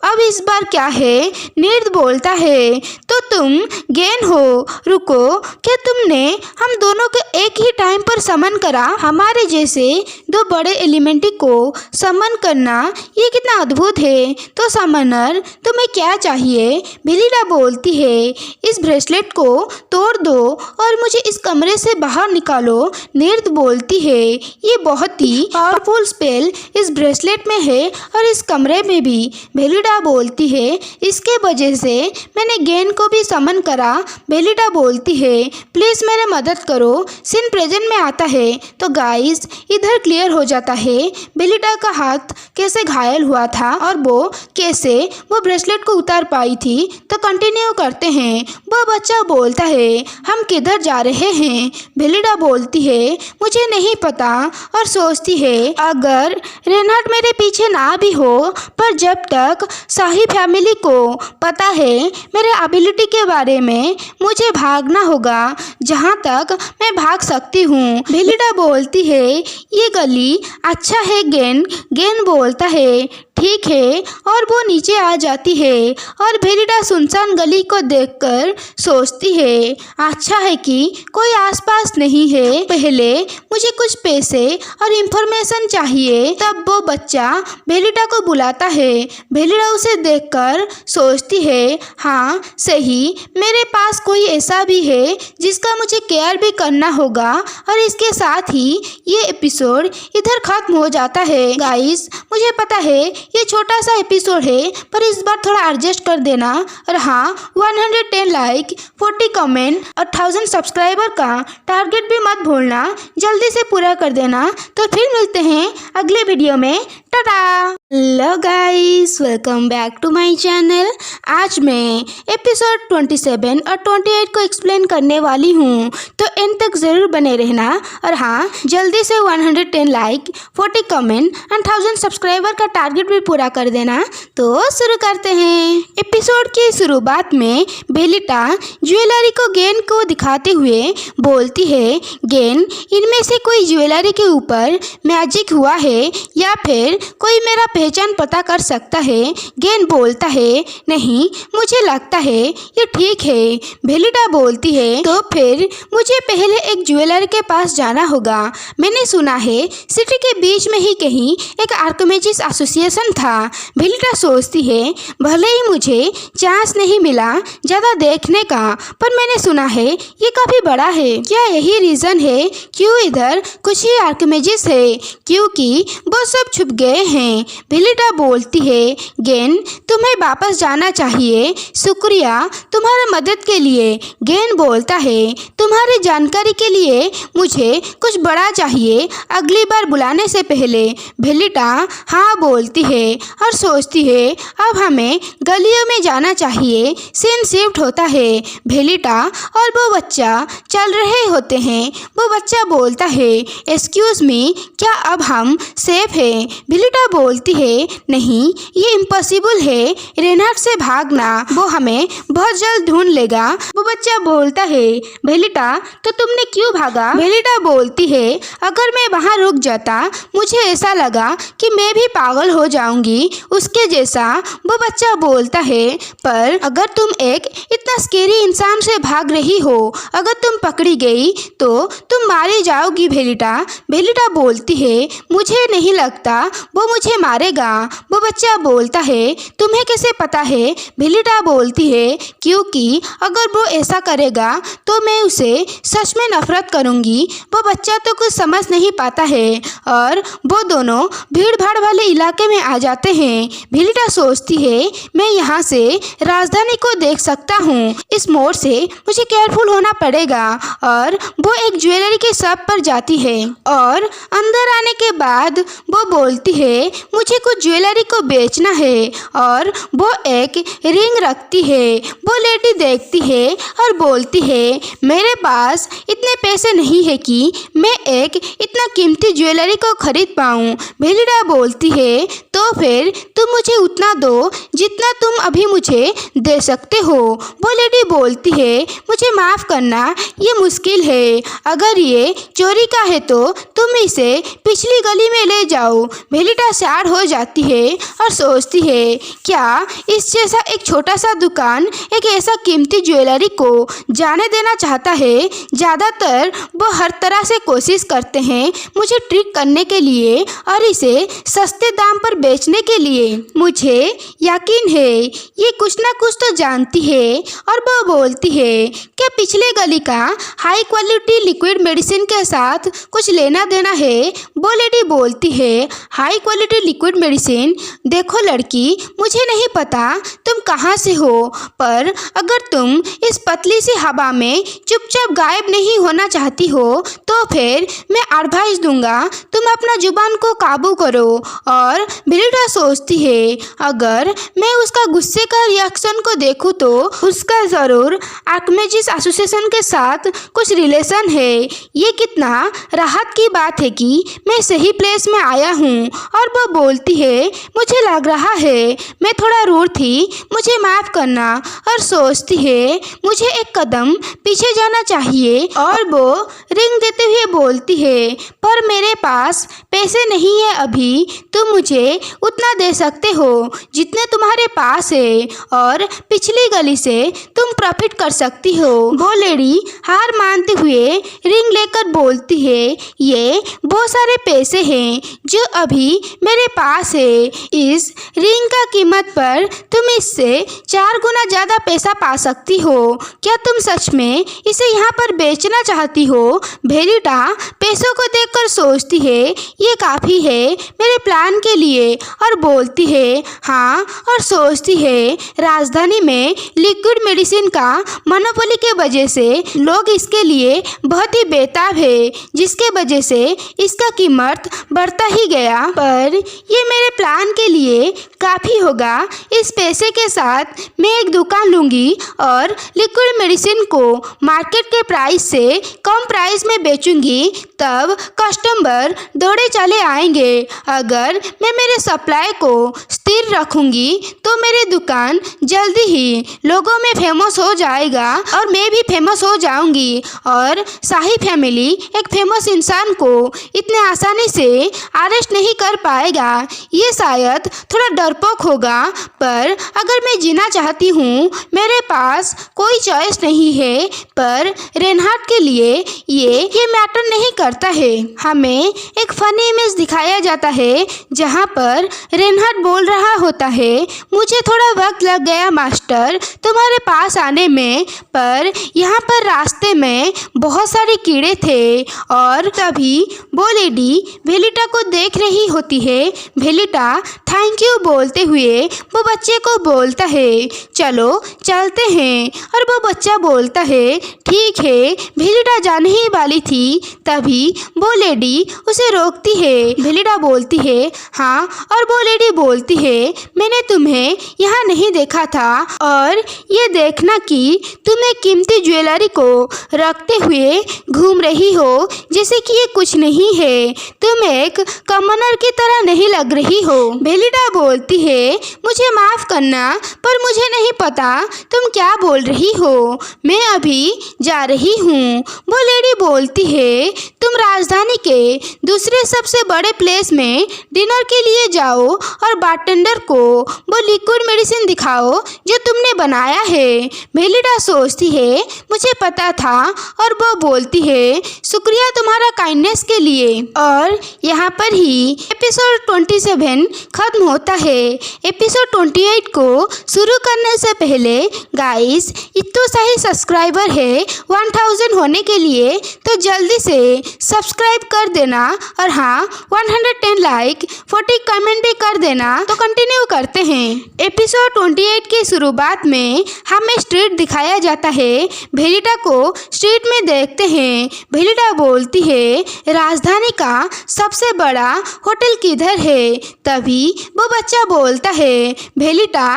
अब इस बार क्या है? नृत्य बोलता है तो तुम गेन हो, रुको, क्या तुमने हम दोनों को एक ही टाइम पर समन करा? हमारे जैसे दो बड़े एलिमेंटी को समन करना ये कितना अद्भुत है। तो समनर तुम्हें क्या चाहिए? भेलिडा बोलती है, इस ब्रेसलेट को तोड़ दो और मुझे इस कमरे से बाहर निकालो। निर्द बोलती है, ये बहुत ही पावरफुल स्पेल इस ब्रेसलेट में है और इस कमरे में भी। भेलिडा बोलती है, इसके वजह से मैंने गेन को भी समन करा। भेलिडा बोलती है, प्लीज़ मेरे मदद करो। सीन प्रेजेंट में आता है तो गाइस इधर क्लियर हो जाता है भेलिडा का हाथ कैसे घायल हुआ था और वो कैसे वो ब्रेसलेट को उतार पाई थी। तो कंटिन्यू करते हैं। वो बच्चा बोलता है, हम किधर जा रहे हैं? भेलिडा बोलती है, मुझे नहीं पता और सोचती है अगर रेनहार्ड मेरे पीछे ना भी हो, पर जब तक शाही फैमिली को पता है मेरे एबिलिटी के बारे में, मुझे भागना होगा जहाँ तक मैं भाग सकती हूँ। भेलिडा बोलती है, ये गली अच्छा है गेन। गेन बोलता है, ठीक है, और वो नीचे आ जाती है और भेलिडा सुनसान गली को देखकर सोचती है, अच्छा है कि कोई आसपास नहीं है। पहले मुझे कुछ पैसे और इंफॉर्मेशन चाहिए। तब वो बच्चा भेलिडा को बुलाता है। भेलिडा उसे देखकर सोचती है, हाँ सही, मेरे पास कोई ऐसा भी है जिसका मुझे केयर भी करना होगा। और इसके साथ ही ये एपिसोड इधर खत्म हो जाता है। गाइस मुझे पता है ये छोटा सा एपिसोड है, पर इस बार थोड़ा एडजस्ट कर देना। और हाँ, 110 लाइक, 40 कमेंट और 1000 सब्सक्राइबर का टारगेट भी मत भूलना, जल्दी से पूरा कर देना। तो फिर मिलते हैं अगले वीडियो में। टाटा। Hello guys, welcome back to my channel. आज मैं एपिसोड 27 और 28 को एक्सप्लेन करने वाली हूँ, तो एंड तक ज़रूर बने रहना। और हाँ, जल्दी से 110 लाइक, 40 कमेंट और 1000 सब्सक्राइबर का टारगेट भी पूरा कर देना। तो शुरू करते हैं। एपिसोड की शुरुआत में भेलिडा ज्वेलरी को गेन को दिखाते हुए बोलती है, गेन, इनमें से कोई ज्वेलरी के ऊपर मैजिक हुआ है या फिर कोई मेरा पहचान पता कर सकता है? गेन बोलता है, नहीं, मुझे लगता है ये ठीक है। भेलिडा बोलती है, तो फिर मुझे पहले एक ज्वेलर के पास जाना होगा। मैंने सुना है सिटी के बीच में ही कहीं एक आर्कमेजिस्ट एसोसिएशन था। भेलिडा सोचती है, भले ही मुझे चांस नहीं मिला ज़्यादा देखने का, पर मैंने सुना है ये काफ़ी बड़ा है। क्या यही रीज़न है क्यों इधर कुछ ही आर्कमेजिस्ट है? क्योंकि वो सब छुप गए हैं। भेलिडा बोलती है, गेन, तुम्हें वापस जाना चाहिए। शुक्रिया तुम्हारा मदद के लिए। गेन बोलता है, तुम्हारी जानकारी के लिए मुझे कुछ बड़ा चाहिए अगली बार बुलाने से पहले। भेलिडा हाँ बोलती है और सोचती है अब हमें गलियों में जाना चाहिए। सीन शिफ्ट होता है। भेलिडा और वो बच्चा चल रहे होते हैं। वो बच्चा बोलता है, एक्सक्यूज़ मी, क्या अब हम सेफ हैं? भेलिडा बोलती है, नहीं, ये इम्पॉसिबल है। रेनहार्ड से भागना, वो हमें बहुत जल्द ढूंढ लेगा। वो बच्चा बोलता है, भेलिडा, तो तुमने क्यों भागा? भेलिडा बोलती है, अगर मैं वहाँ रुक जाता मुझे ऐसा लगा कि मैं भी पागल हो जाऊंगी उसके जैसा। वो बच्चा बोलता है, पर अगर तुम एक इतना स्केरी इंसान से भाग रही हो, अगर तुम पकड़ी गई तो तुम मारी जाओगी। भेलिडा बोलती है, मुझे नहीं लगता वो मुझे मारेगा। वो बच्चा बोलता है, तुम्हें कैसे पता है? भेलिडा बोलती है, क्योंकि अगर वो ऐसा करेगा तो मैं उसे सच में नफरत करूंगी। वो बच्चा तो कुछ समझ नहीं पाता है और वो दोनों भीड़ भाड़ वाले इलाके में आ जाते हैं। भेलिडा सोचती है, मैं यहाँ से राजधानी को देख सकता हूँ। इस मोड़ से मुझे केयरफुल होना पड़ेगा। और वो एक ज्वेलरी के शॉप पर जाती है और अंदर आने के बाद वो बोलती है, मुझे कुछ ज्वेलरी को बेचना है। और वो एक रिंग रखती है। वो लेडी देखती है और बोलती है, मेरे पास इतने पैसे नहीं है कि मैं एक इतना कीमती ज्वेलरी को खरीद पाऊँ। भेलिडा बोलती है, तो फिर तुम मुझे उतना दो जितना तुम अभी मुझे दे सकते हो। वो लेडी बोलती है, मुझे माफ़ करना, ये मुश्किल है। अगर ये चोरी का है तो तुम इसे पिछली गली में ले जाओ। भेलिटा सैड हो जाती है और सोचती है क्या इस जैसा एक छोटा सा दुकान एक ऐसा कीमती ज्वेलरी को जाने देना चाहता है। ज़्यादातर वो हर तरह से कोशिश करते हैं मुझे ट्रिक करने के लिए और इसे सस्ते दाम पर बेचने के लिए। मुझे यकीन है ये कुछ ना कुछ तो जानती है और वो बोलती है क्या पिछले गली का हाई क्वालिटी लिक्विड मेडिसिन के साथ कुछ लेना देना है। वो लेडी बोलती है हाई क्वालिटी लिक्विड मेडिसिन, देखो लड़की मुझे नहीं पता तुम कहाँ से हो, पर अगर तुम इस पतली सी हवा में चुपचाप गायब नहीं होना चाहती हो तो फिर मैं एडवाइस दूंगा तुम अपना जुबान को काबू करो। और भेलिटा सोचती है अगर मैं उसका गुस्से का रिएक्शन को देखूं तो उसका ज़रूर आर्कमेजिस एसोसिएशन के साथ कुछ रिलेशन है। ये कितना राहत की बात है कि मैं सही प्लेस में आया हूँ। और वो बोलती है मुझे लग रहा है मैं थोड़ा रूड थी, मुझे माफ़ करना। और सोचती है मुझे एक कदम पीछे जाना चाहिए। और वो रिंग देते हुए बोलती है पर मेरे पास पैसे नहीं है अभी, तुम मुझे उतना दे सकते हो जितने तुम्हारे पास है और पिछली गली से तुम प्रॉफिट कर सकती हो। वो लेडी हार मानते हुए रिंग लेकर बोलती है ये बहुत सारे पैसे हैं जो अभी मेरे पास है। इस रिंग का कीमत पर तुम इससे 4 गुना ज़्यादा पैसा पा सकती हो। क्या तुम सच में इसे यहाँ पर बेचना चाहती हो। भेलिटा पैसों को देखकर सोचती है ये काफ़ी है मेरे प्लान के लिए और बोलती है हाँ। और सोचती है राजधानी में लिक्विड मेडिसिन का मोनोपोली के वजह से लोग इसके लिए बहुत ही बेताब है, जिसके वजह से इसका कीमत बढ़ता ही गया। पर ये मेरे प्लान के लिए काफ़ी होगा। इस पैसे के साथ मैं एक दुकान लूँगी और लिक्विड मेडिसिन को मार्केट के प्राइस से कम प्राइस में बेचूंगी, तब कस्टमर दौड़े चले आएंगे। अगर मैं मेरे सप्लाई को स्थिर रखूंगी तो मेरी दुकान जल्दी ही लोगों में फेमस हो जाएगा और मैं भी फेमस हो जाऊंगी। और शाही फैमिली एक फेमस इंसान को इतने आसानी से अरेस्ट नहीं कर पाएगा। ये शायद थोड़ा डरपोक होगा, पर अगर मैं जीना चाहती हूँ मेरे पास कोई चॉइस नहीं है। पर रेनहार्ड के लिए ये मैटर नहीं करता है। हमें एक फनी इमेज दिखाया जाता है जहाँ पर रेनहार्ड बोल रहा होता है मुझे थोड़ा वक्त लग गया मास्टर तुम्हारे पास आने में, पर यहाँ पर रास्ते में बहुत सारे कीड़े थे। और तभी वो लेडी भेलिटा को देख रही होती है। भेलिटा थैंक यू बोलते हुए वो बच्चे को बोलता है चलो चलते हैं। और वो बच्चा बोलता है ठीक है। भेलिटा जाने ही वाली थी तभी वो लेडी उसे रोकती है। भेलिटा बोलती है हाँ। और वो लेडी बोलती है मैंने तुम्हें यहाँ नहीं देखा था और ये देखना कि तुम एक कीमती ज्वेलरी को रखते हुए घूम रही हो जैसे कि ये कुछ नहीं है, तुम एक कमनर की तरह नहीं लग रही हो। भेलिटा बोलती है मुझे माफ़ करना पर मुझे नहीं पता तुम क्या बोल रही हो, मैं अभी जा रही हूँ। वो लेडी बोलती है तुम राजधानी के दूसरे सबसे बड़े प्लेस में डिनर के लिए जाओ और बारटेंडर को वो लिक्विड मेडिसिन दिखाओ जो तुमने बनाया है। भेलिटा सोचती है मुझे पता था और वो बोलती है शुक्रिया तुम्हारा काइंडनेस के लिए। और यहाँ पर ही एपिसोड 27 खत्म होता है। एपिसोड 28 को शुरू करने से पहले गाइस इतना सही सब्सक्राइबर है 1000 होने के लिए, तो जल्दी से सब्सक्राइब कर देना। और हाँ 110 लाइक 40 कमेंट भी कर देना। तो कंटिन्यू करते हैं। एपिसोड 28 की शुरुआत में हमें स्ट्रीट दिखाया जाता है। भेलिटा को स्ट्रीट में देखते हैं। भेलिटा बोलती है राजधानी का सबसे बड़ा होटल किधर है। तभी वो बच्चा बोलता है भेलिटा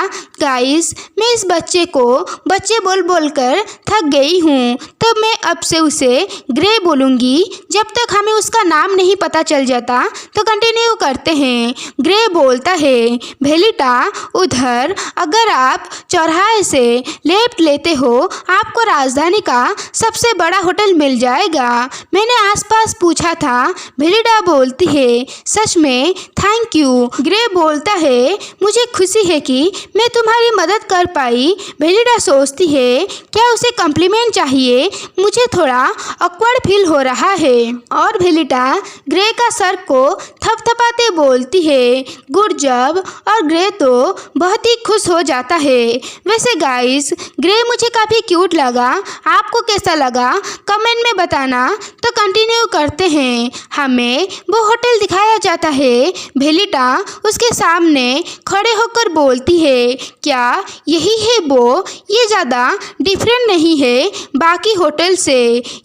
गाइस मैं इस बच्चे को बच्चे बोल बोल कर थक गई हूँ, तो मैं अब से उसे ग्रे बोलूँगी जब तक हमें उसका नाम नहीं पता चल जाता। तो कंटिन्यू करते हैं। ग्रे बोलता है भेलिटा उधर अगर आप चौराहे से लेफ्ट लेते हो आप आपको राजधानी का सबसे बड़ा होटल मिल जाएगा। मैंने आसपास पूछा था। भेलिडा बोलती है, सच में थैंक यू। ग्रे बोलता है, मुझे खुशी है कि मैं तुम्हारी मदद कर पाई। भेलिडा सोचती है, क्या उसे कॉम्प्लीमेंट चाहिए? मुझे थोड़ा ऑकवर्ड फील हो रहा है। और भेलिडा ग्रे का सर को थपथपाते बोलती है, गुड जॉब। और ग्रे तो बहुत ही खुश हो जाता है। वैसे गाइस, ग्रे मुझे काफ़ी क्यूट लगा। आपको कैसा लगा कमेंट में बताना। तो कंटिन्यू करते हैं। हमें वो होटल दिखाया जाता है। भेलिडा उसके सामने खड़े होकर बोलती है, क्या यही है वो? ये ज़्यादा डिफरेंट नहीं है बाकी होटल से।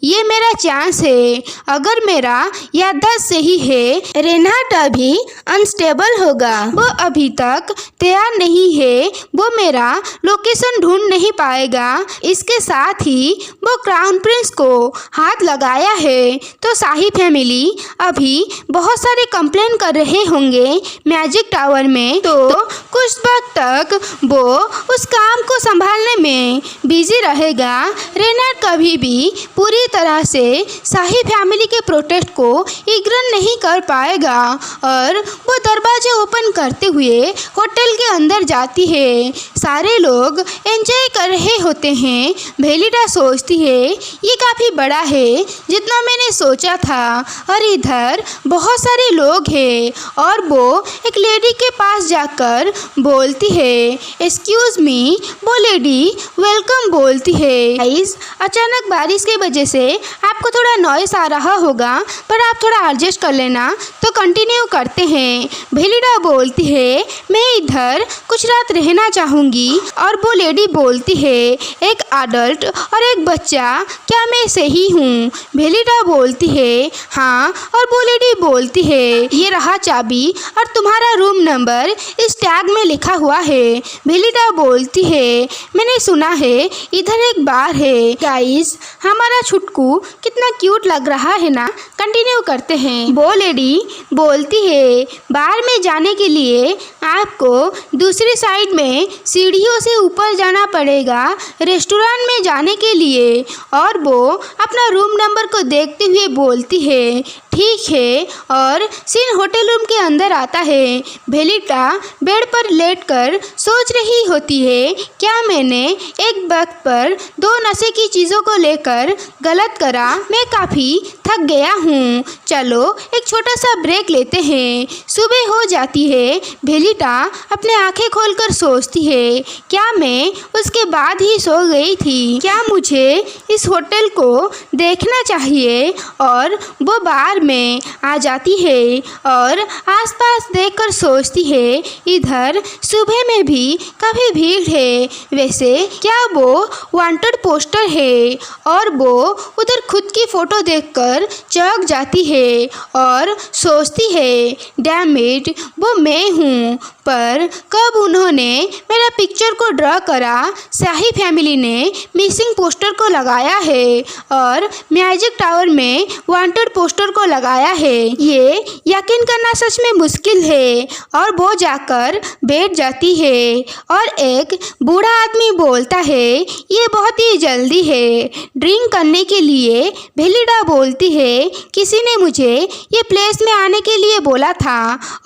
ये मेरा चांस है। अगर मेरा याददाश्त सही है, रेनहार्ड अभी अनस्टेबल होगा। वो अभी तक तैयार नहीं है। वो मेरा लोकेशन ढूंढ नहीं पाएगा। इसके साथ ही वो क्राउन प्रिंस को हाथ लगाया है। तो शाही फैमिली अभी बहुत सारे कंप्लेन कर रहे होंगे मैजिक टावर में। तो कुछ वक्त तक वो उस काम को संभालने में बिजी रहेगा। रेनहार्ड कभी भी पूरी तरह से शाही फैमिली के प्रोटेस्ट को इग्नोर नहीं कर पाएगा और वो दरवाजे ओपन करते हुए होटल के अंदर जाती है। सारे लोग एंजॉय कर रहे होते हैं। भेलिडा सोचती है, ये काफ़ी बड़ा है जितना मैंने सोचा था। और इधर बहुत सारे लोग हैं और वो एक लेडी के पास जाकर बोलती है, एक्सक्यूज़ मी। वो लेडी वेलकम बोलती है। गाइस, अचानक बारिश की वजह से आपको थोड़ा नॉइस आ रहा होगा, पर आप थोड़ा एडजस्ट कर लेना। तो कंटिन्यू करते हैं। भेलिडा बोलती है, मैं इधर कुछ रात रहना चाहूँगी। और वो लेडी बोलती है, एक अडल्ट और एक बच्चा, क्या मैं सही हूँ? भेलिडा बोलती है, हाँ। और वो लेडी बोलती है, ये रहा चाबी और तुम्हारा रूम नंबर इस टैग में लिखा हुआ है। भेलिडा बोलती है, मैंने सुना है इधर एक बार है। गाइस, हमारा छुटकू कितना क्यूट लग रहा है ना। कंटिन्यू करते हैं। वो लेडी बोलती है, बार में जाने के लिए आपको दूसरी साइड में सीढ़ियों से ऊपर जाना पड़ेगा रेस्टोरेंट में जाने के लिए। और वो अपना रूम नंबर को देखते हुए बोलती है, ठीक है। और सीन होटल रूम के अंदर आता है। भेलिडा बेड पर लेटकर सोच रही होती है, क्या मैंने एक वक्त पर दो नशे की चीज़ों को लेकर गलत करा? मैं काफ़ी थक गया हूँ। चलो एक छोटा सा ब्रेक लेते हैं। सुबह हो जाती है। भेलिडा अपने आंखें खोलकर सोचती है, क्या मैं उसके बाद ही सो गई थी? क्या मुझे इस होटल को देखना चाहिए? और वो बार में आ जाती है और आसपास देखकर सोचती है, इधर सुबह में भी काफ़ी भीड़ है। वैसे क्या वो वांटेड पोस्टर है? और वो उधर खुद की फ़ोटो देखकर चौंक जाती है और सोचती है, डैम इट, वो मैं हूँ। पर कब उन्होंने मेरा पिक्चर को ड्रॉ करा? शाही फैमिली ने मिसिंग पोस्टर को लगाया है और मैजिक टावर में वांटेड पोस्टर को लगाया है। ये यकीन करना सच में मुश्किल है। और वो जाकर बैठ जाती है और एक बूढ़ा आदमी बोलता है, ये बहुत ही जल्दी है ड्रिंक करने के लिए। भेलिडा बोलती है, किसी ने मुझे ये प्लेस में आने के लिए बोला था।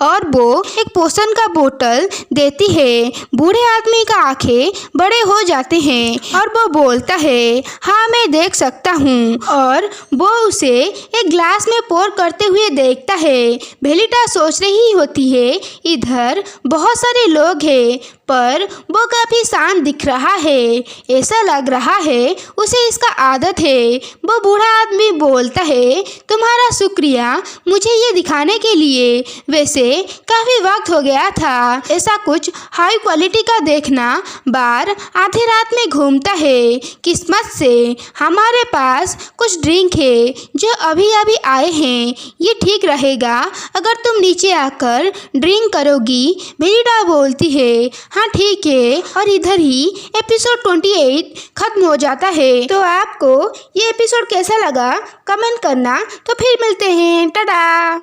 और वो एक पोशन का बोतल देती है। बूढ़े आदमी का आंखें बड़े हो जाते हैं और वो बोलता है, हाँ मैं देख सकता हूँ। और वो उसे एक ग्लास में पोर करते हुए देखता है। भेलिडा सोच रही होती है, इधर बहुत सारे लोग हैं पर वो काफ़ी शांत दिख रहा है। ऐसा लग रहा है उसे इसका आदत है। वो बूढ़ा आदमी बोलता है, तुम्हारा शुक्रिया मुझे ये दिखाने के लिए। वैसे काफ़ी वक्त हो गया था ऐसा कुछ हाई क्वालिटी का देखना। बार आधी रात में घूमता है। किस्मत से हमारे पास कुछ ड्रिंक है जो अभी अभी आए हैं। ये ठीक रहेगा अगर तुम नीचे आकर ड्रिंक करोगी। भेलिडा बोलती है, हाँ ठीक है। और इधर ही एपिसोड 28 खत्म हो जाता है। तो आपको ये एपिसोड कैसा लगा कमेंट करना। तो फिर मिलते हैं, टाटा।